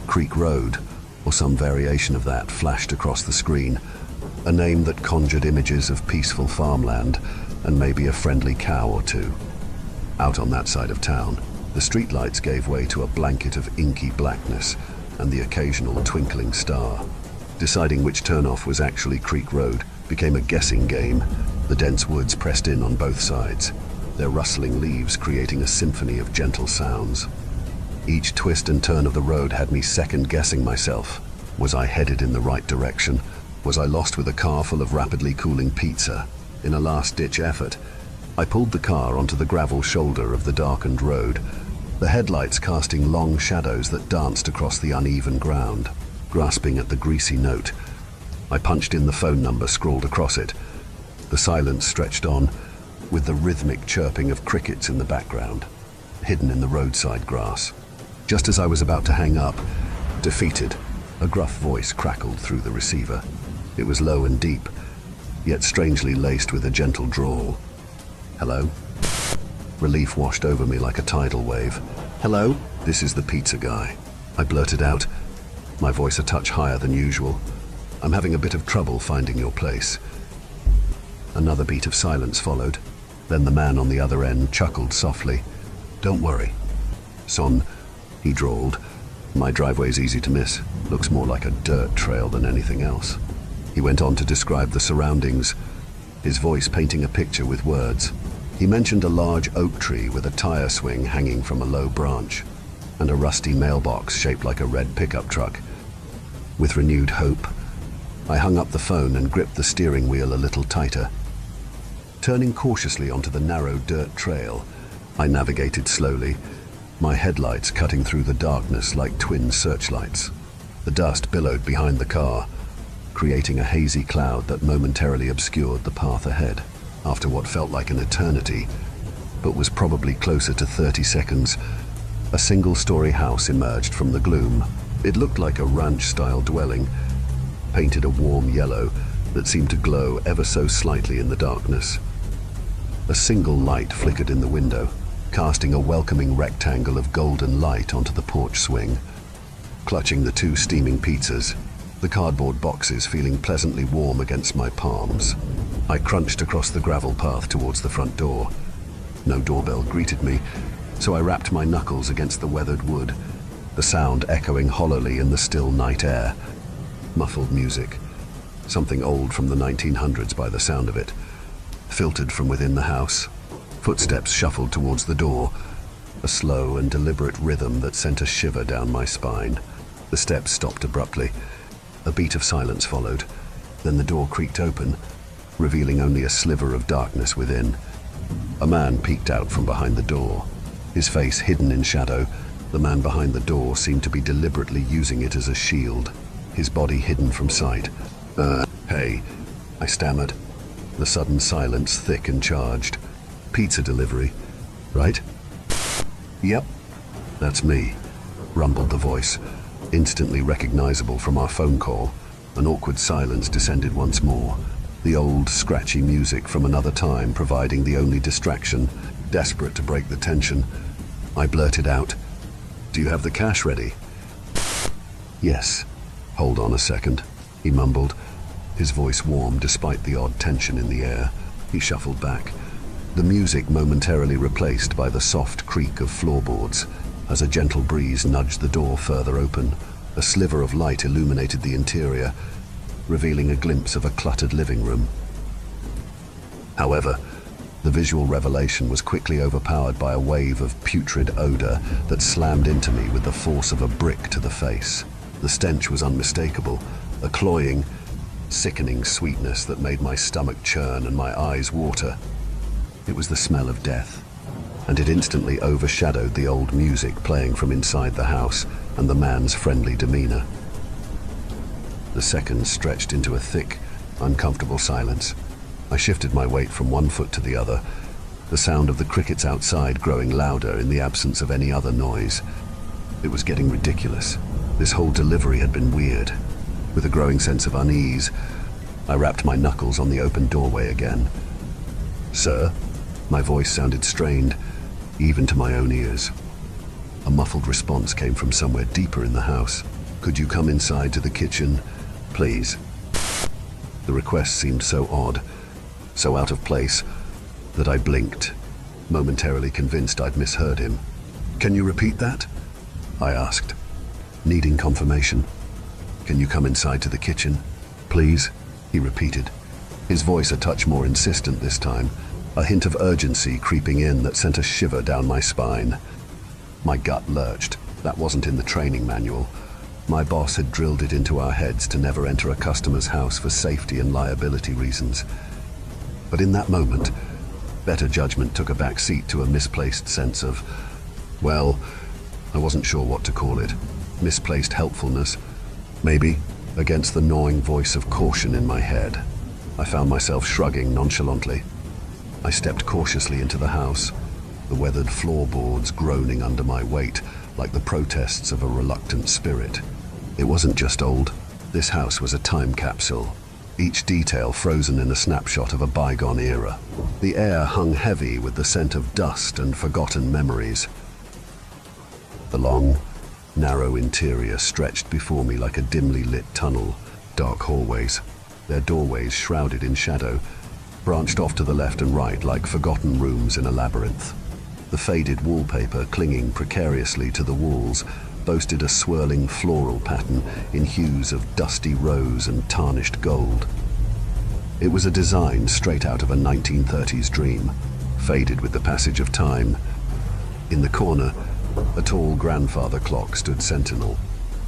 Creek Road, or some variation of that, flashed across the screen, a name that conjured images of peaceful farmland and maybe a friendly cow or two. Out on that side of town, the streetlights gave way to a blanket of inky blackness and the occasional twinkling star. Deciding which turnoff was actually Creek Road became a guessing game. The dense woods pressed in on both sides, their rustling leaves creating a symphony of gentle sounds. Each twist and turn of the road had me second-guessing myself. Was I headed in the right direction? Was I lost with a car full of rapidly cooling pizza? In a last-ditch effort, I pulled the car onto the gravel shoulder of the darkened road, the headlights casting long shadows that danced across the uneven ground. Grasping at the greasy note, I punched in the phone number scrawled across it. The silence stretched on, with the rhythmic chirping of crickets in the background, hidden in the roadside grass. Just as I was about to hang up, defeated, a gruff voice crackled through the receiver. It was low and deep, yet strangely laced with a gentle drawl. "Hello?" Relief washed over me like a tidal wave. "Hello? This is the pizza guy," I blurted out, my voice a touch higher than usual. "I'm having a bit of trouble finding your place." Another beat of silence followed. Then the man on the other end chuckled softly. "Don't worry, son," he drawled. "My driveway's easy to miss. Looks more like a dirt trail than anything else." He went on to describe the surroundings, his voice painting a picture with words. He mentioned a large oak tree with a tire swing hanging from a low branch, and a rusty mailbox shaped like a red pickup truck. With renewed hope, I hung up the phone and gripped the steering wheel a little tighter. Turning cautiously onto the narrow dirt trail, I navigated slowly, my headlights cutting through the darkness like twin searchlights. The dust billowed behind the car, creating a hazy cloud that momentarily obscured the path ahead. After what felt like an eternity, but was probably closer to 30 seconds, a single-story house emerged from the gloom. It looked like a ranch-style dwelling, painted a warm yellow, that seemed to glow ever so slightly in the darkness. A single light flickered in the window, casting a welcoming rectangle of golden light onto the porch swing. Clutching the 2 steaming pizzas, the cardboard boxes feeling pleasantly warm against my palms, I crunched across the gravel path towards the front door. No doorbell greeted me, so I rapped my knuckles against the weathered wood, the sound echoing hollowly in the still night air. Muffled music, something old from the 1900s by the sound of it, filtered from within the house. Footsteps shuffled towards the door, a slow and deliberate rhythm that sent a shiver down my spine. The steps stopped abruptly. A beat of silence followed. Then the door creaked open, revealing only a sliver of darkness within. A man peeked out from behind the door. His face hidden in shadow, the man behind the door seemed to be deliberately using it as a shield, his body hidden from sight. Hey, I stammered, the sudden silence thick and charged. Pizza delivery, right? Yep, that's me, rumbled the voice, instantly recognizable from our phone call. An awkward silence descended once more, the old, scratchy music from another time providing the only distraction. Desperate to break the tension, I blurted out, "Do you have the cash ready?" "Yes." "Hold on a second," he mumbled, his voice warm despite the odd tension in the air. He shuffled back, the music momentarily replaced by the soft creak of floorboards as a gentle breeze nudged the door further open. A sliver of light illuminated the interior, revealing a glimpse of a cluttered living room. However, the visual revelation was quickly overpowered by a wave of putrid odor that slammed into me with the force of a brick to the face. The stench was unmistakable, a cloying, sickening sweetness that made my stomach churn and my eyes water. It was the smell of death, and it instantly overshadowed the old music playing from inside the house and the man's friendly demeanor. The seconds stretched into a thick, uncomfortable silence. I shifted my weight from one foot to the other, the sound of the crickets outside growing louder in the absence of any other noise. It was getting ridiculous. This whole delivery had been weird. With a growing sense of unease, I rapped my knuckles on the open doorway again. "Sir?" My voice sounded strained, even to my own ears. A muffled response came from somewhere deeper in the house. "Could you come inside to the kitchen, please?" The request seemed so odd, so out of place, that I blinked, momentarily convinced I'd misheard him. "Can you repeat that?" I asked, needing confirmation. "Can you come inside to the kitchen, please?" he repeated, his voice a touch more insistent this time, a hint of urgency creeping in that sent a shiver down my spine. My gut lurched. That wasn't in the training manual. My boss had drilled it into our heads to never enter a customer's house for safety and liability reasons. But in that moment, better judgment took a back seat to a misplaced sense of, well, I wasn't sure what to call it. Misplaced helpfulness, maybe, against the gnawing voice of caution in my head. I found myself shrugging nonchalantly. I stepped cautiously into the house, the weathered floorboards groaning under my weight like the protests of a reluctant spirit. It wasn't just old. This house was a time capsule, each detail frozen in a snapshot of a bygone era. The air hung heavy with the scent of dust and forgotten memories. The long, narrow interior stretched before me like a dimly lit tunnel. Dark hallways, their doorways shrouded in shadow, branched off to the left and right like forgotten rooms in a labyrinth. The faded wallpaper clinging precariously to the walls boasted a swirling floral pattern in hues of dusty rose and tarnished gold. It was a design straight out of a 1930s dream, faded with the passage of time. In the corner, a tall grandfather clock stood sentinel,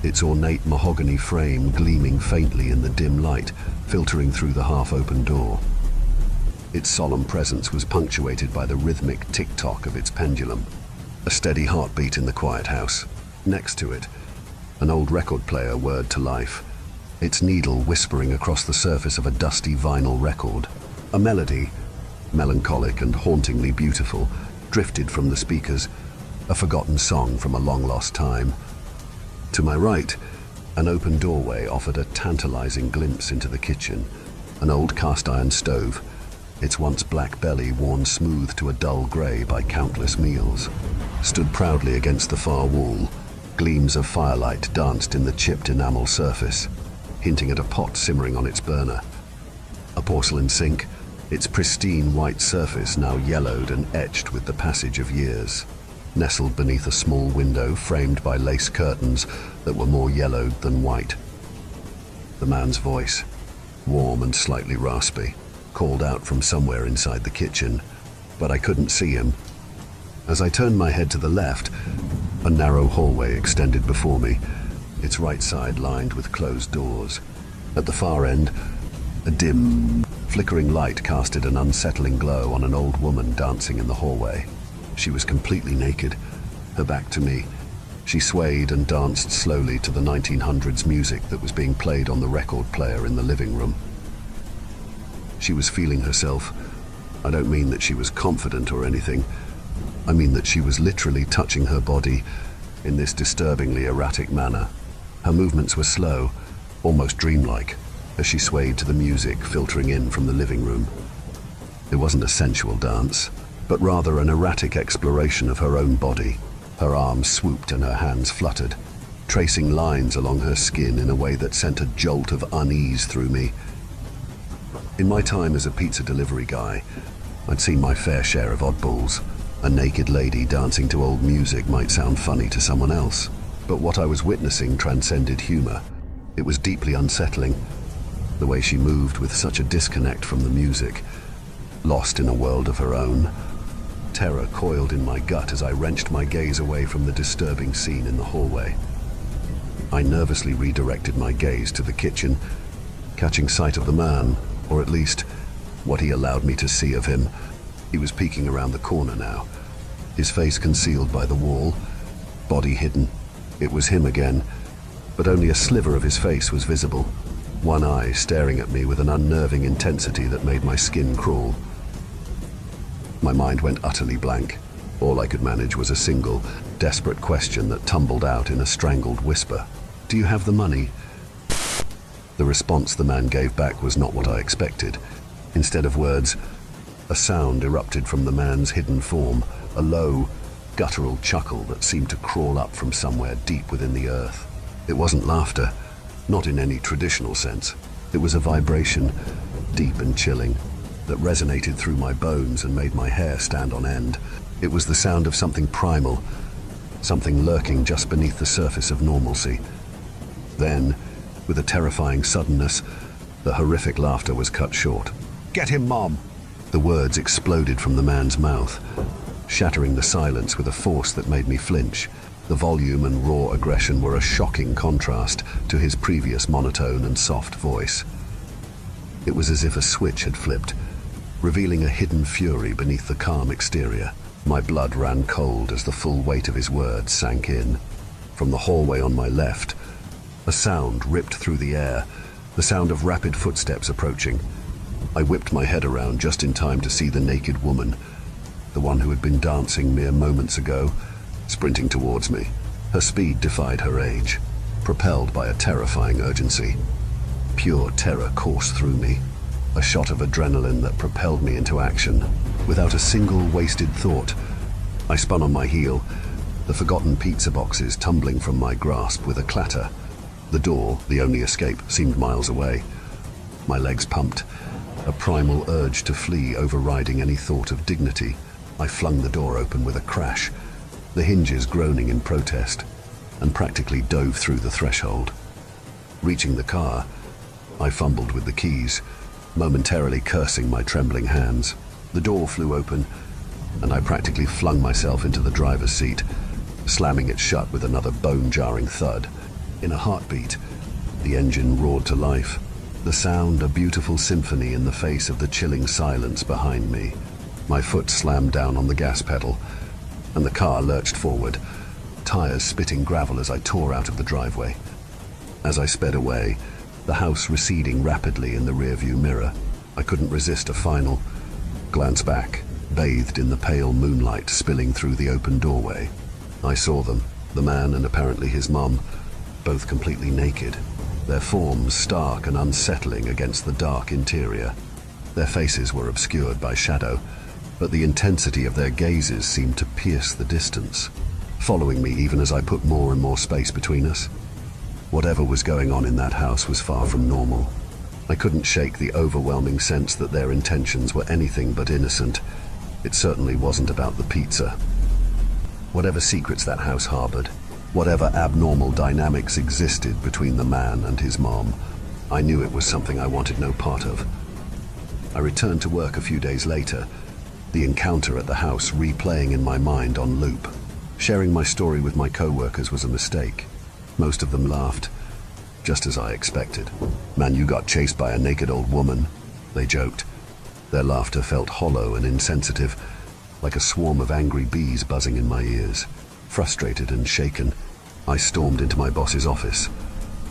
its ornate mahogany frame gleaming faintly in the dim light filtering through the half-open door. Its solemn presence was punctuated by the rhythmic tick-tock of its pendulum, a steady heartbeat in the quiet house. Next to it, an old record player whirred to life, its needle whispering across the surface of a dusty vinyl record. A melody, melancholic and hauntingly beautiful, drifted from the speakers, a forgotten song from a long-lost time. To my right, an open doorway offered a tantalizing glimpse into the kitchen, An old cast-iron stove, its once black belly worn smooth to a dull grey by countless meals, stood proudly against the far wall. Gleams of firelight danced in the chipped enamel surface, hinting at a pot simmering on its burner. A porcelain sink, its pristine white surface now yellowed and etched with the passage of years, nestled beneath a small window framed by lace curtains that were more yellowed than white. The man's voice, warm and slightly raspy, called out from somewhere inside the kitchen, but I couldn't see him. As I turned my head to the left, a narrow hallway extended before me, its right side lined with closed doors. At the far end, a dim, flickering light casted an unsettling glow on an old woman dancing in the hallway. She was completely naked, her back to me. She swayed and danced slowly to the 1900s music that was being played on the record player in the living room. She was feeling herself. I don't mean that she was confident or anything. I mean that she was literally touching her body in this disturbingly erratic manner. Her movements were slow, almost dreamlike, as she swayed to the music filtering in from the living room. It wasn't a sensual dance, but rather an erratic exploration of her own body. Her arms swooped and her hands fluttered, tracing lines along her skin in a way that sent a jolt of unease through me. In my time as a pizza delivery guy, I'd seen my fair share of oddballs. A naked lady dancing to old music might sound funny to someone else, but what I was witnessing transcended humor. It was deeply unsettling, the way she moved with such a disconnect from the music, lost in a world of her own. Terror coiled in my gut as I wrenched my gaze away from the disturbing scene in the hallway. I nervously redirected my gaze to the kitchen, catching sight of the man, or at least what he allowed me to see of him. He was peeking around the corner now, his face concealed by the wall, body hidden. It was him again, but only a sliver of his face was visible, one eye staring at me with an unnerving intensity that made my skin crawl. My mind went utterly blank. All I could manage was a single, desperate question that tumbled out in a strangled whisper. "Do you have the money?" The response the man gave back was not what I expected. Instead of words, a sound erupted from the man's hidden form, a low, guttural chuckle that seemed to crawl up from somewhere deep within the earth. It wasn't laughter, not in any traditional sense. It was a vibration, deep and chilling, that resonated through my bones and made my hair stand on end. It was the sound of something primal, something lurking just beneath the surface of normalcy. Then, with a terrifying suddenness, the horrific laughter was cut short. "Get him, Mom!" The words exploded from the man's mouth, shattering the silence with a force that made me flinch. The volume and raw aggression were a shocking contrast to his previous monotone and soft voice. It was as if a switch had flipped, revealing a hidden fury beneath the calm exterior. My blood ran cold as the full weight of his words sank in. From the hallway on my left, a sound ripped through the air, the sound of rapid footsteps approaching. I whipped my head around just in time to see the naked woman, the one who had been dancing mere moments ago, sprinting towards me. Her speed defied her age, propelled by a terrifying urgency. Pure terror coursed through me, a shot of adrenaline that propelled me into action. Without a single wasted thought, I spun on my heel, the forgotten pizza boxes tumbling from my grasp with a clatter. The door, the only escape, seemed miles away. My legs pumped, a primal urge to flee overriding any thought of dignity. I flung the door open with a crash, the hinges groaning in protest, and practically dove through the threshold. Reaching the car, I fumbled with the keys, momentarily cursing my trembling hands. The door flew open, and I practically flung myself into the driver's seat, slamming it shut with another bone-jarring thud. In a heartbeat, the engine roared to life, the sound a beautiful symphony in the face of the chilling silence behind me. My foot slammed down on the gas pedal, and the car lurched forward, tires spitting gravel as I tore out of the driveway. As I sped away, the house receding rapidly in the rearview mirror, I couldn't resist a final glance back, bathed in the pale moonlight spilling through the open doorway. I saw them, the man and apparently his mum, both completely naked, their forms stark and unsettling against the dark interior. Their faces were obscured by shadow, but the intensity of their gazes seemed to pierce the distance, following me even as I put more and more space between us. Whatever was going on in that house was far from normal. I couldn't shake the overwhelming sense that their intentions were anything but innocent. It certainly wasn't about the pizza. Whatever secrets that house harbored, whatever abnormal dynamics existed between the man and his mom, I knew it was something I wanted no part of. I returned to work a few days later, the encounter at the house replaying in my mind on loop. Sharing my story with my co-workers was a mistake. Most of them laughed, just as I expected. "Man, you got chased by a naked old woman," they joked. Their laughter felt hollow and insensitive, like a swarm of angry bees buzzing in my ears. Frustrated and shaken, I stormed into my boss's office,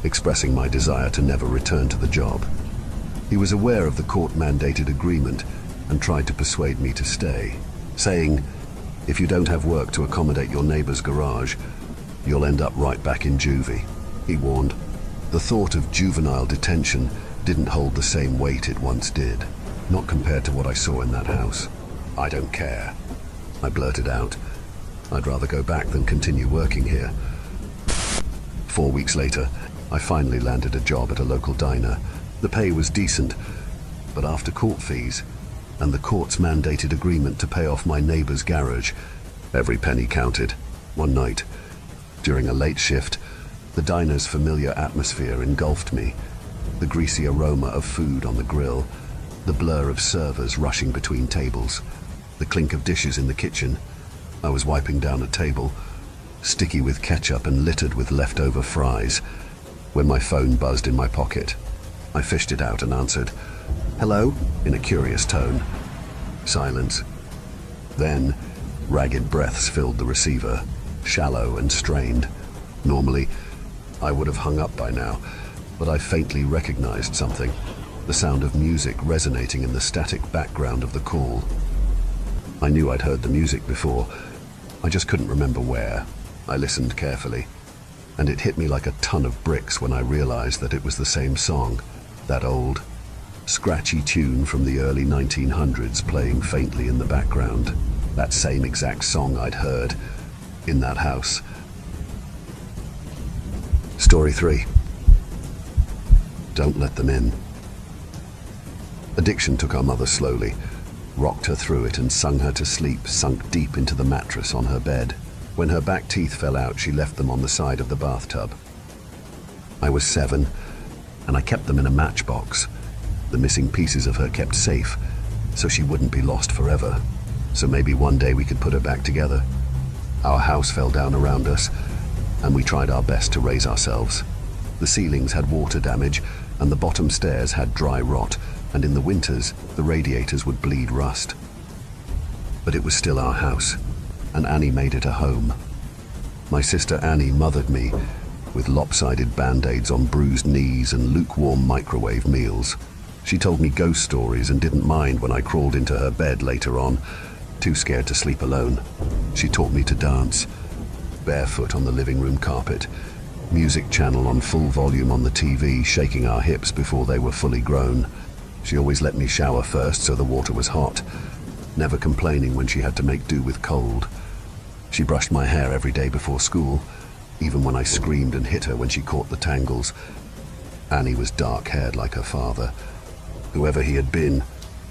expressing my desire to never return to the job. He was aware of the court-mandated agreement and tried to persuade me to stay, saying, "If you don't have work to accommodate your neighbor's garage, you'll end up right back in juvie," he warned. The thought of juvenile detention didn't hold the same weight it once did, not compared to what I saw in that house. "I don't care," I blurted out. "I'd rather go back than continue working here." 4 weeks later, I finally landed a job at a local diner. The pay was decent, but after court fees and the court's mandated agreement to pay off my neighbor's garage, every penny counted. One night, during a late shift, the diner's familiar atmosphere engulfed me. The greasy aroma of food on the grill, the blur of servers rushing between tables, the clink of dishes in the kitchen. I was wiping down a table, sticky with ketchup and littered with leftover fries, when my phone buzzed in my pocket. I fished it out and answered, "Hello?" in a curious tone. Silence. Then, ragged breaths filled the receiver, shallow and strained. Normally, I would have hung up by now, but I faintly recognized something, the sound of music resonating in the static background of the call. I knew I'd heard the music before, I just couldn't remember where. I listened carefully, and it hit me like a ton of bricks when I realized that it was the same song, that old, scratchy tune from the early 1900s playing faintly in the background. That same exact song I'd heard in that house. Story 3. Don't let them in. Addiction took our mother slowly, rocked her through it and sung her to sleep, sunk deep into the mattress on her bed. When her back teeth fell out, she left them on the side of the bathtub. I was 7, and I kept them in a matchbox, the missing pieces of her kept safe, so she wouldn't be lost forever. So maybe one day we could put her back together. Our house fell down around us, and we tried our best to raise ourselves. The ceilings had water damage, and the bottom stairs had dry rot, and in the winters, the radiators would bleed rust. But it was still our house, and Annie made it a home. My sister Annie mothered me with lopsided band-aids on bruised knees and lukewarm microwave meals. She told me ghost stories and didn't mind when I crawled into her bed later on, too scared to sleep alone. She taught me to dance, barefoot on the living room carpet, music channel on full volume on the TV, shaking our hips before they were fully grown. She always let me shower first so the water was hot, never complaining when she had to make do with cold. She brushed my hair every day before school, even when I screamed and hit her when she caught the tangles. Annie was dark-haired like her father, whoever he had been,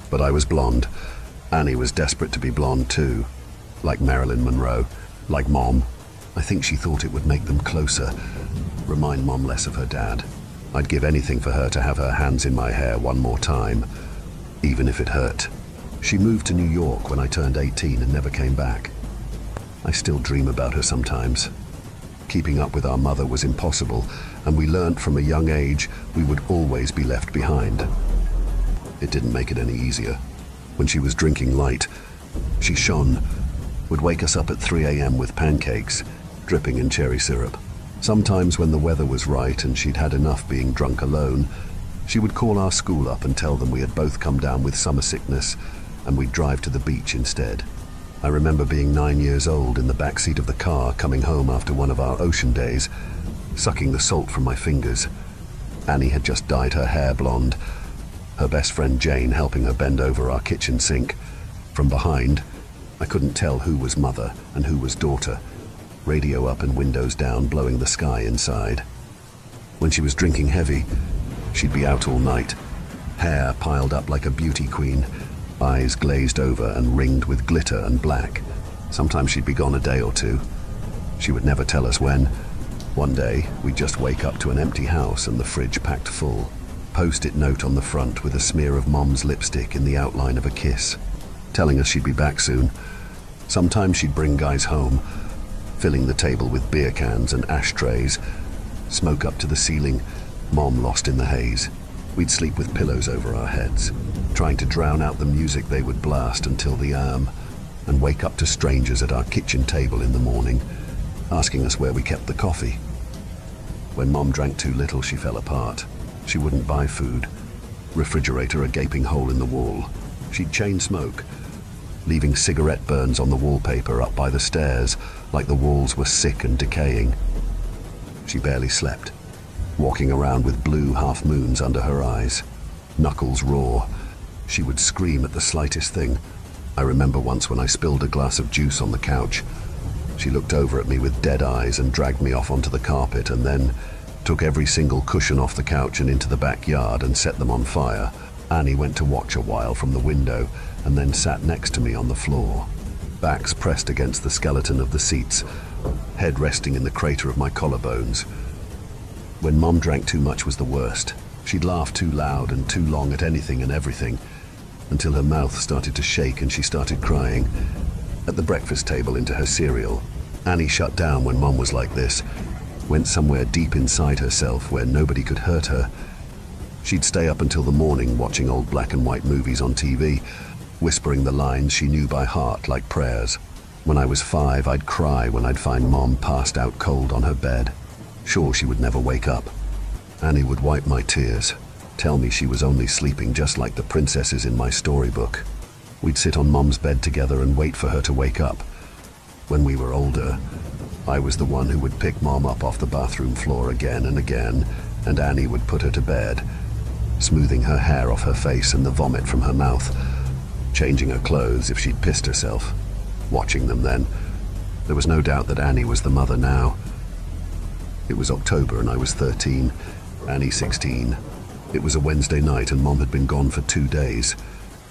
but I was blonde. Annie was desperate to be blonde too, like Marilyn Monroe, like Mom. I think she thought it would make them closer, remind Mom less of her dad. I'd give anything for her to have her hands in my hair one more time, even if it hurt. She moved to New York when I turned 18 and never came back. I still dream about her sometimes. Keeping up with our mother was impossible, and we learnt from a young age we would always be left behind. It didn't make it any easier. When she was drinking light, she shone, would wake us up at 3 a.m. with pancakes, dripping in cherry syrup. Sometimes when the weather was right and she'd had enough being drunk alone, she would call our school up and tell them we had both come down with summer sickness and we'd drive to the beach instead. I remember being 9 years old in the backseat of the car coming home after one of our ocean days, sucking the salt from my fingers. Annie had just dyed her hair blonde, her best friend Jane helping her bend over our kitchen sink. From behind, I couldn't tell who was mother and who was daughter, radio up and windows down, blowing the sky inside. When she was drinking heavy, she'd be out all night, hair piled up like a beauty queen, eyes glazed over and ringed with glitter and black. Sometimes she'd be gone a day or two. She would never tell us when. One day, we'd just wake up to an empty house and the fridge packed full. Post-it note on the front with a smear of Mom's lipstick in the outline of a kiss, telling us she'd be back soon. Sometimes she'd bring guys home, filling the table with beer cans and ashtrays, smoke up to the ceiling, Mom lost in the haze. We'd sleep with pillows over our heads, trying to drown out the music they would blast until the and wake up to strangers at our kitchen table in the morning, asking us where we kept the coffee. When Mom drank too little, she fell apart. She wouldn't buy food. Refrigerator a gaping hole in the wall. She'd chain smoke, leaving cigarette burns on the wallpaper up by the stairs, like the walls were sick and decaying. She barely slept, walking around with blue half-moons under her eyes, knuckles raw. She would scream at the slightest thing. I remember once when I spilled a glass of juice on the couch. She looked over at me with dead eyes and dragged me off onto the carpet, and then took every single cushion off the couch and into the backyard and set them on fire. Annie went to watch a while from the window and then sat next to me on the floor, backs pressed against the skeleton of the seats, head resting in the crater of my collarbones. When Mom drank too much was the worst. She'd laugh too loud and too long at anything and everything, until her mouth started to shake and she started crying. At the breakfast table into her cereal, Annie shut down when Mom was like this, went somewhere deep inside herself where nobody could hurt her. She'd stay up until the morning watching old black and white movies on TV, whispering the lines she knew by heart like prayers. When I was 5, I'd cry when I'd find Mom passed out cold on her bed, sure she would never wake up. Annie would wipe my tears, tell me she was only sleeping just like the princesses in my storybook. We'd sit on Mom's bed together and wait for her to wake up. When we were older, I was the one who would pick Mom up off the bathroom floor again and again, and Annie would put her to bed, smoothing her hair off her face and the vomit from her mouth, changing her clothes if she'd pissed herself. Watching them then, there was no doubt that Annie was the mother now. It was October and I was 13, Annie 16. It was a Wednesday night and Mom had been gone for 2 days.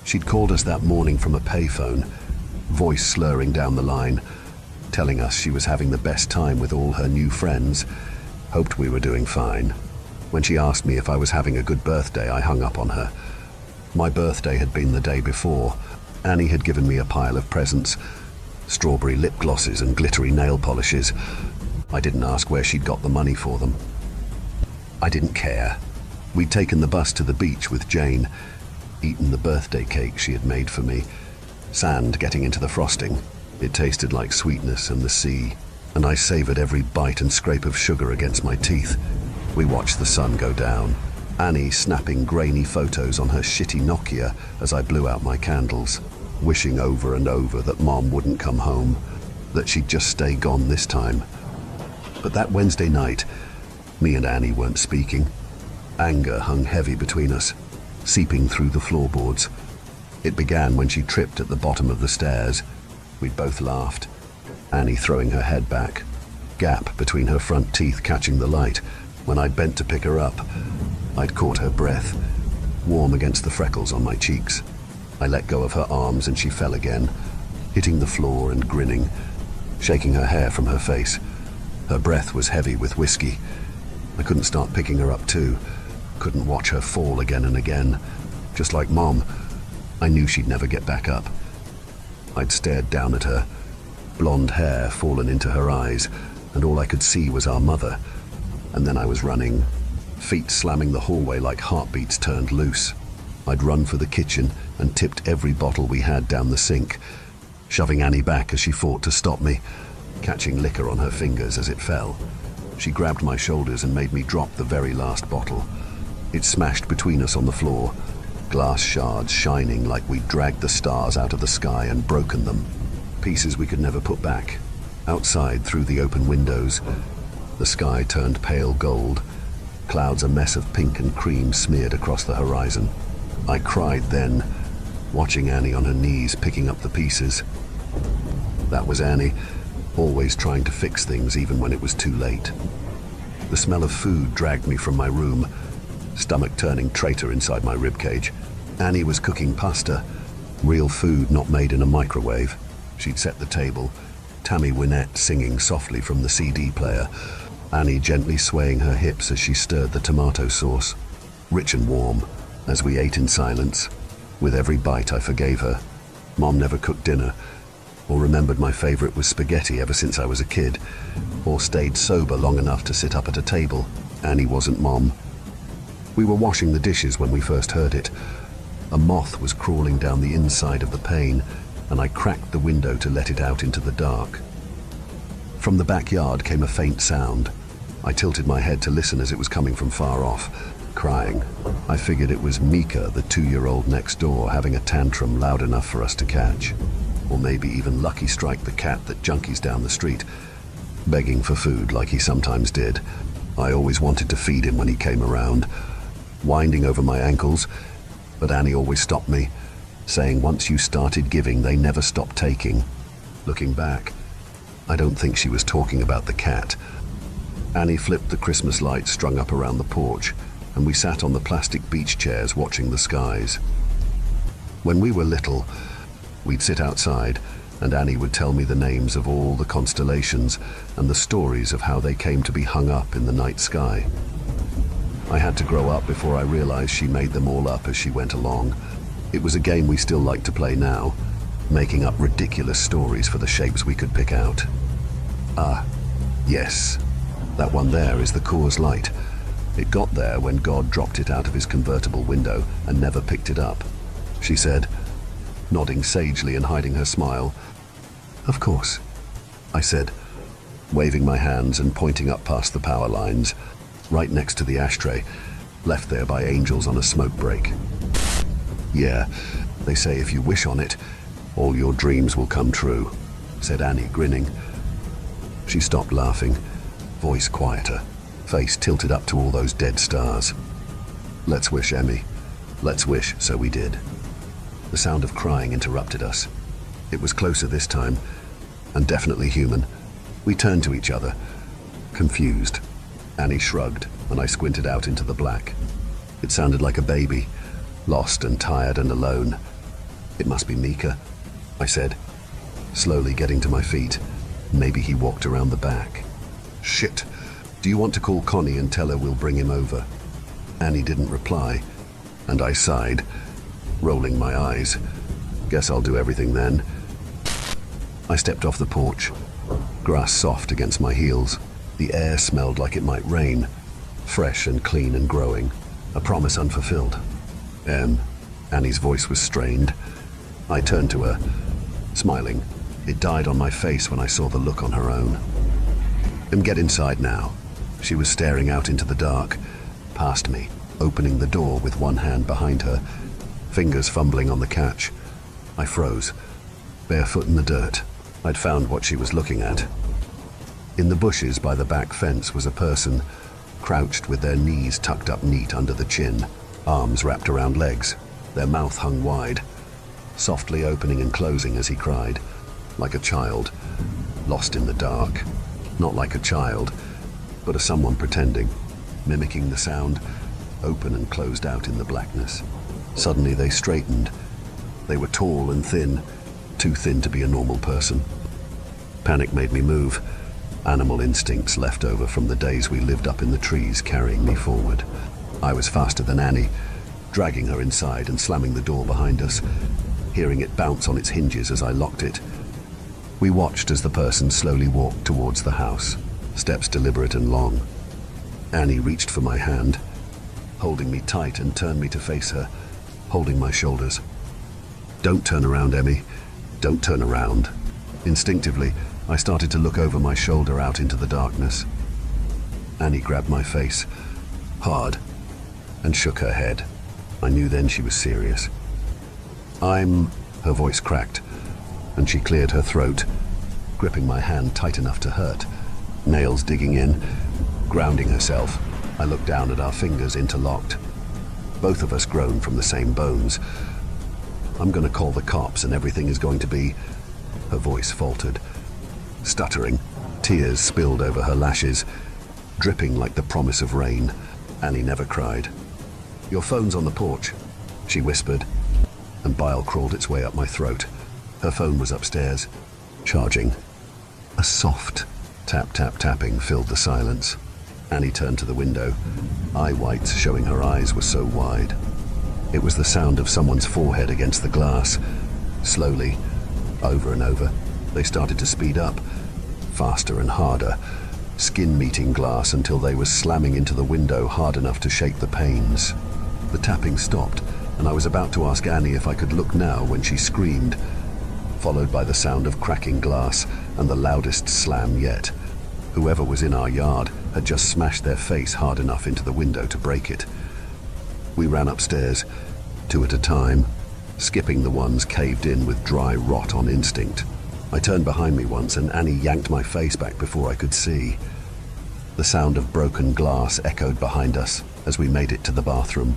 She'd called us that morning from a payphone, voice slurring down the line, telling us she was having the best time with all her new friends, hoped we were doing fine. When she asked me if I was having a good birthday, I hung up on her. My birthday had been the day before. Annie had given me a pile of presents, strawberry lip glosses and glittery nail polishes. I didn't ask where she'd got the money for them. I didn't care. We'd taken the bus to the beach with Jane, eaten the birthday cake she had made for me, sand getting into the frosting. It tasted like sweetness and the sea, and I savored every bite and scrape of sugar against my teeth. We watched the sun go down, Annie snapping grainy photos on her shitty Nokia as I blew out my candles, wishing over and over that Mom wouldn't come home, that she'd just stay gone this time. But that Wednesday night, me and Annie weren't speaking. Anger hung heavy between us, seeping through the floorboards. It began when she tripped at the bottom of the stairs. We'd both laughed, Annie throwing her head back, gap between her front teeth catching the light. When I'd bent to pick her up, I'd caught her breath, warm against the freckles on my cheeks. I let go of her arms and she fell again, hitting the floor and grinning, shaking her hair from her face. Her breath was heavy with whiskey. I couldn't start picking her up too, couldn't watch her fall again and again. Just like Mom, I knew she'd never get back up. I'd stared down at her, blonde hair fallen into her eyes, and all I could see was our mother. And then I was running, feet slamming the hallway like heartbeats turned loose. I'd run for the kitchen and tipped every bottle we had down the sink, shoving Annie back as she fought to stop me, catching liquor on her fingers as it fell. She grabbed my shoulders and made me drop the very last bottle. It smashed between us on the floor, glass shards shining like we'd dragged the stars out of the sky and broken them, pieces we could never put back. Outside, through the open windows, the sky turned pale gold, clouds a mess of pink and cream smeared across the horizon. I cried then, watching Annie on her knees picking up the pieces. That was Annie, always trying to fix things even when it was too late. The smell of food dragged me from my room, stomach-turning traitor inside my ribcage. Annie was cooking pasta, real food not made in a microwave. She'd set the table, Tammy Wynette singing softly from the CD player, Annie gently swaying her hips as she stirred the tomato sauce. Rich and warm, as we ate in silence. With every bite I forgave her. Mom never cooked dinner, or remembered my favorite was spaghetti ever since I was a kid, or stayed sober long enough to sit up at a table. Annie wasn't Mom. We were washing the dishes when we first heard it. A moth was crawling down the inside of the pane, and I cracked the window to let it out into the dark. From the backyard came a faint sound. I tilted my head to listen as it was coming from far off, crying. I figured it was Mika, the 2-year-old next door, having a tantrum loud enough for us to catch. Or maybe even Lucky Strike, the cat that junkies down the street, begging for food like he sometimes did. I always wanted to feed him when he came around, winding over my ankles, but Annie always stopped me, saying once you started giving, they never stopped taking. Looking back, I don't think she was talking about the cat. Annie flipped the Christmas lights strung up around the porch, and we sat on the plastic beach chairs watching the skies. When we were little, we'd sit outside, and Annie would tell me the names of all the constellations and the stories of how they came to be hung up in the night sky. I had to grow up before I realized she made them all up as she went along. It was a game we still like to play now, making up ridiculous stories for the shapes we could pick out. Ah, yes, that one there is the Coors Light. It got there when God dropped it out of his convertible window and never picked it up, she said, nodding sagely and hiding her smile. Of course, I said, waving my hands and pointing up past the power lines, right next to the ashtray, left there by angels on a smoke break. Yeah, they say if you wish on it, all your dreams will come true, said Annie, grinning. She stopped laughing, voice quieter, face tilted up to all those dead stars. Let's wish, Emmy. Let's wish, so we did. The sound of crying interrupted us. It was closer this time, and definitely human. We turned to each other, confused. Annie shrugged, and I squinted out into the black. It sounded like a baby, lost and tired and alone. It must be Mika, I said, slowly getting to my feet. Maybe he walked around the back. Shit. Do you want to call Connie and tell her we'll bring him over? Annie didn't reply, and I sighed, rolling my eyes. Guess I'll do everything then. I stepped off the porch, grass soft against my heels. The air smelled like it might rain, fresh and clean and growing, a promise unfulfilled. Annie's voice was strained. I turned to her, smiling. It died on my face when I saw the look on her own. Get inside now. She was staring out into the dark, past me, opening the door with one hand behind her, fingers fumbling on the catch. I froze, barefoot in the dirt. I'd found what she was looking at. In the bushes by the back fence was a person, crouched with their knees tucked up neat under the chin, arms wrapped around legs, their mouth hung wide, softly opening and closing as he cried, like a child, lost in the dark. Not like a child, but a someone pretending, mimicking the sound, open and closed out in the blackness. Suddenly they straightened. They were tall and thin, too thin to be a normal person. Panic made me move, animal instincts left over from the days we lived up in the trees carrying me forward. I was faster than Annie, dragging her inside and slamming the door behind us, hearing it bounce on its hinges as I locked it. We watched as the person slowly walked towards the house, steps deliberate and long. Annie reached for my hand, holding me tight, and turned me to face her, holding my shoulders. Don't turn around, Emmy. Don't turn around. Instinctively, I started to look over my shoulder out into the darkness. Annie grabbed my face, hard, and shook her head. I knew then she was serious. Her voice cracked, and she cleared her throat, gripping my hand tight enough to hurt, nails digging in, grounding herself, I looked down at our fingers interlocked. Both of us grown from the same bones. I'm gonna call the cops and everything is going to be... Her voice faltered. Stuttering, tears spilled over her lashes, dripping like the promise of rain. Annie never cried. "Your phone's on the porch," she whispered, and bile crawled its way up my throat. Her phone was upstairs, charging. A soft tap-tap-tapping filled the silence. Annie turned to the window, eye whites showing her eyes were so wide. It was the sound of someone's forehead against the glass. Slowly, over and over, they started to speed up, faster and harder, skin meeting glass until they were slamming into the window hard enough to shake the panes. The tapping stopped, and I was about to ask Annie if I could look now when she screamed, followed by the sound of cracking glass and the loudest slam yet. Whoever was in our yard had just smashed their face hard enough into the window to break it. We ran upstairs, two at a time, skipping the ones caved in with dry rot on instinct. I turned behind me once and Annie yanked my face back before I could see. The sound of broken glass echoed behind us as we made it to the bathroom,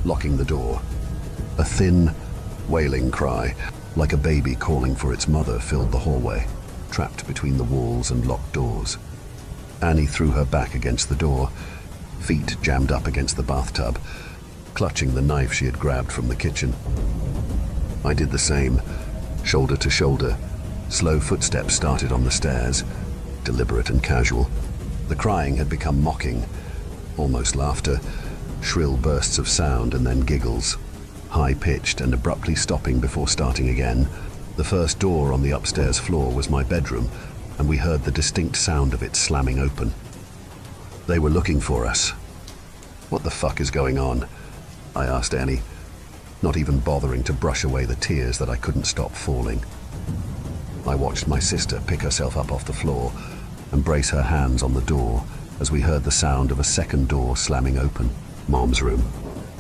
locking the door. A thin, wailing cry, like a baby calling for its mother, filled the hallway, trapped between the walls and locked doors. Annie threw her back against the door, feet jammed up against the bathtub, clutching the knife she had grabbed from the kitchen. I did the same, shoulder to shoulder. Slow footsteps started on the stairs, deliberate and casual. The crying had become mocking, almost laughter, shrill bursts of sound and then giggles, high-pitched and abruptly stopping before starting again. The first door on the upstairs floor was my bedroom, and we heard the distinct sound of it slamming open. They were looking for us. "What the fuck is going on?" I asked Annie, not even bothering to brush away the tears that I couldn't stop falling. I watched my sister pick herself up off the floor and brace her hands on the door as we heard the sound of a second door slamming open. Mom's room.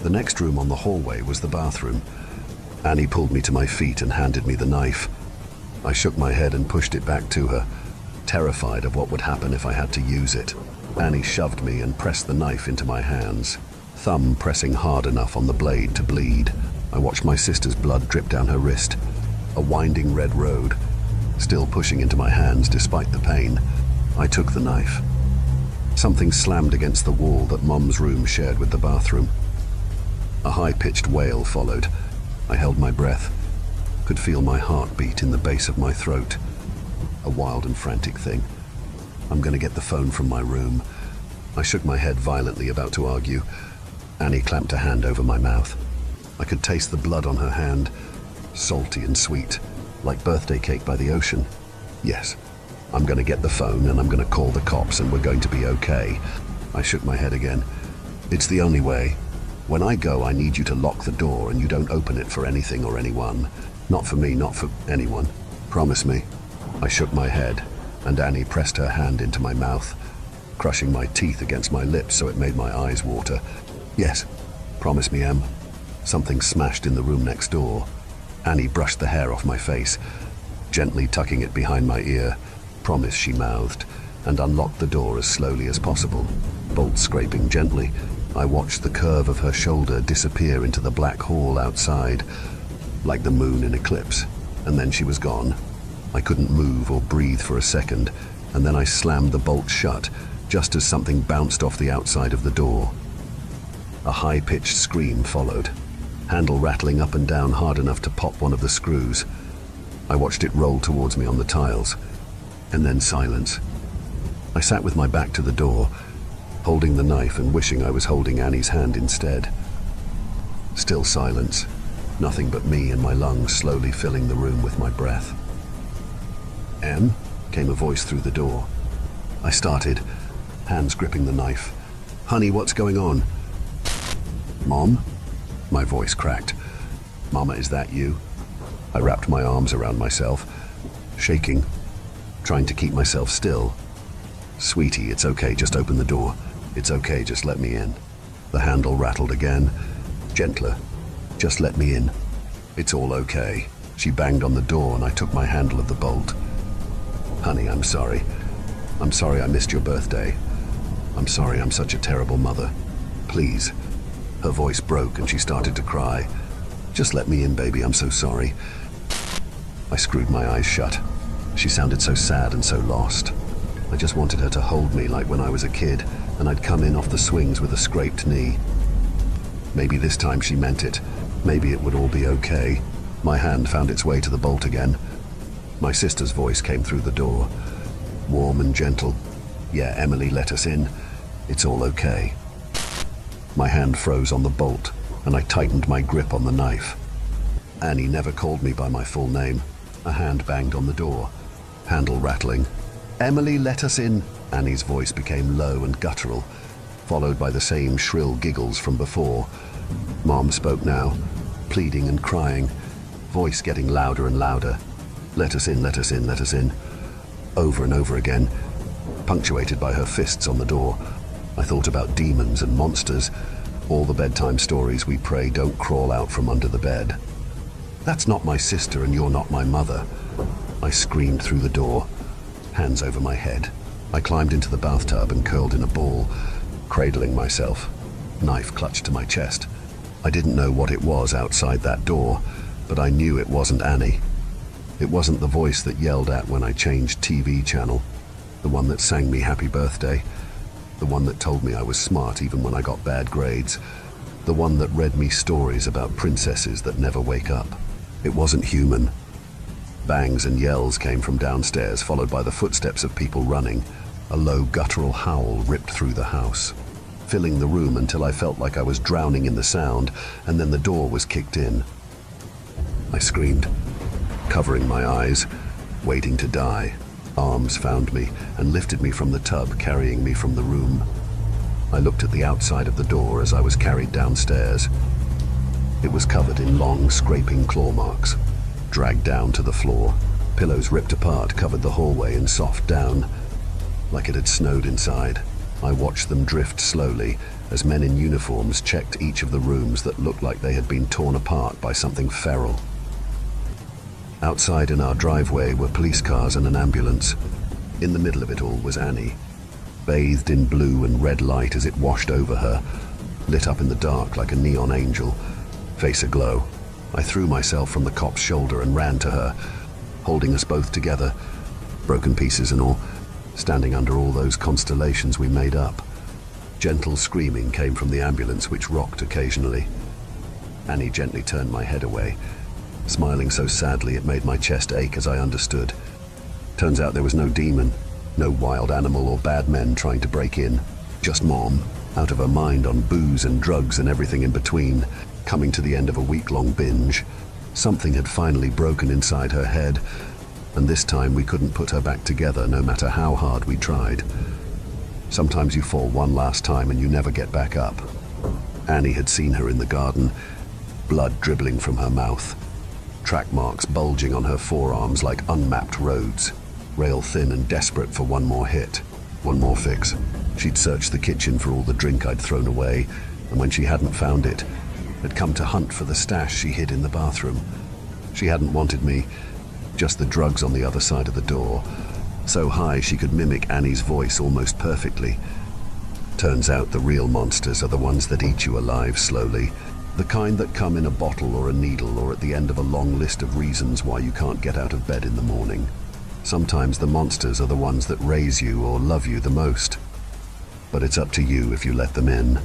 The next room on the hallway was the bathroom. Annie pulled me to my feet and handed me the knife. I shook my head and pushed it back to her, terrified of what would happen if I had to use it. Annie shoved me and pressed the knife into my hands, thumb pressing hard enough on the blade to bleed. I watched my sister's blood drip down her wrist, a winding red road, still pushing into my hands despite the pain. I took the knife. Something slammed against the wall that Mom's room shared with the bathroom. A high-pitched wail followed. I held my breath, could feel my heart beat in the base of my throat. A wild and frantic thing. I'm gonna get the phone from my room. I shook my head violently, about to argue. Annie clamped a hand over my mouth. I could taste the blood on her hand, salty and sweet, like birthday cake by the ocean. Yes, I'm gonna get the phone and I'm gonna call the cops and we're going to be okay. I shook my head again. It's the only way. When I go, I need you to lock the door and you don't open it for anything or anyone. Not for me, not for anyone. Promise me. I shook my head, and Annie pressed her hand into my mouth, crushing my teeth against my lips so it made my eyes water. Yes, promise me, Em. Something smashed in the room next door. Annie brushed the hair off my face, gently tucking it behind my ear. Promise, she mouthed, and unlocked the door as slowly as possible, bolt scraping gently. I watched the curve of her shoulder disappear into the black hall outside, like the moon in eclipse, and then she was gone. I couldn't move or breathe for a second, and then I slammed the bolt shut, just as something bounced off the outside of the door. A high-pitched scream followed, handle rattling up and down hard enough to pop one of the screws. I watched it roll towards me on the tiles, and then silence. I sat with my back to the door, holding the knife and wishing I was holding Annie's hand instead. Still silence, nothing but me and my lungs slowly filling the room with my breath. "Em?" came a voice through the door. I started, hands gripping the knife. "Honey, what's going on?" "Mom?" My voice cracked. "Mama, is that you?" I wrapped my arms around myself, shaking, trying to keep myself still. "Sweetie, it's okay, just open the door. It's okay, just let me in." The handle rattled again, gentler. "Just let me in. It's all okay." She banged on the door and I took my handle of the bolt. "Honey, I'm sorry. I'm sorry I missed your birthday. I'm sorry, I'm such a terrible mother. Please." Her voice broke and she started to cry. "Just let me in, baby, I'm so sorry." I screwed my eyes shut. She sounded so sad and so lost. I just wanted her to hold me like when I was a kid and I'd come in off the swings with a scraped knee. Maybe this time she meant it. Maybe it would all be okay. My hand found its way to the bolt again. My sister's voice came through the door. Warm and gentle. "Yeah, Emily, let us in. It's all okay." My hand froze on the bolt, and I tightened my grip on the knife. Annie never called me by my full name. A hand banged on the door, handle rattling. "Emily, let us in." Annie's voice became low and guttural, followed by the same shrill giggles from before. Mom spoke now, pleading and crying, voice getting louder and louder. "Let us in, let us in, let us in." Over and over again, punctuated by her fists on the door. I thought about demons and monsters, all the bedtime stories we pray don't crawl out from under the bed. "That's not my sister and you're not my mother." I screamed through the door, hands over my head. I climbed into the bathtub and curled in a ball, cradling myself, knife clutched to my chest. I didn't know what it was outside that door, but I knew it wasn't Annie. It wasn't the voice that yelled at when I changed TV channel, the one that sang me happy birthday, the one that told me I was smart even when I got bad grades, the one that read me stories about princesses that never wake up. It wasn't human. Bangs and yells came from downstairs, followed by the footsteps of people running. A low guttural howl ripped through the house, filling the room until I felt like I was drowning in the sound, and then the door was kicked in. I screamed, covering my eyes, waiting to die. Arms found me and lifted me from the tub, carrying me from the room. I looked at the outside of the door as I was carried downstairs. It was covered in long, scraping claw marks, dragged down to the floor. Pillows ripped apart covered the hallway in soft down, like it had snowed inside. I watched them drift slowly as men in uniforms checked each of the rooms that looked like they had been torn apart by something feral. Outside in our driveway were police cars and an ambulance. In the middle of it all was Annie, bathed in blue and red light as it washed over her, lit up in the dark like a neon angel, face aglow. I threw myself from the cop's shoulder and ran to her, holding us both together, broken pieces and all, standing under all those constellations we made up. Gentle screaming came from the ambulance, which rocked occasionally. Annie gently turned my head away, smiling so sadly it made my chest ache as I understood. Turns out there was no demon, no wild animal or bad men trying to break in. Just Mom, out of her mind on booze and drugs and everything in between, coming to the end of a week-long binge. Something had finally broken inside her head, and this time we couldn't put her back together no matter how hard we tried. Sometimes you fall one last time and you never get back up. Annie had seen her in the garden, blood dribbling from her mouth, track marks bulging on her forearms like unmapped roads, rail thin and desperate for one more hit, one more fix. She'd searched the kitchen for all the drink I'd thrown away, and when she hadn't found it, had come to hunt for the stash she hid in the bathroom. She hadn't wanted me, just the drugs on the other side of the door, so high she could mimic Annie's voice almost perfectly. Turns out the real monsters are the ones that eat you alive slowly, the kind that come in a bottle or a needle or at the end of a long list of reasons why you can't get out of bed in the morning. Sometimes the monsters are the ones that raise you or love you the most, but it's up to you if you let them in.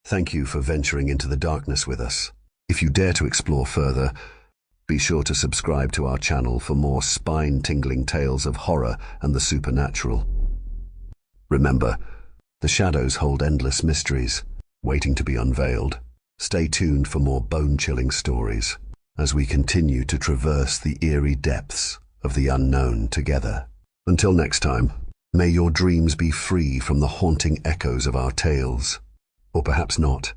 Thank you for venturing into the darkness with us. If you dare to explore further, be sure to subscribe to our channel for more spine-tingling tales of horror and the supernatural. Remember, the shadows hold endless mysteries, waiting to be unveiled. Stay tuned for more bone-chilling stories as we continue to traverse the eerie depths of the unknown together. Until next time, may your dreams be free from the haunting echoes of our tales. Or perhaps not.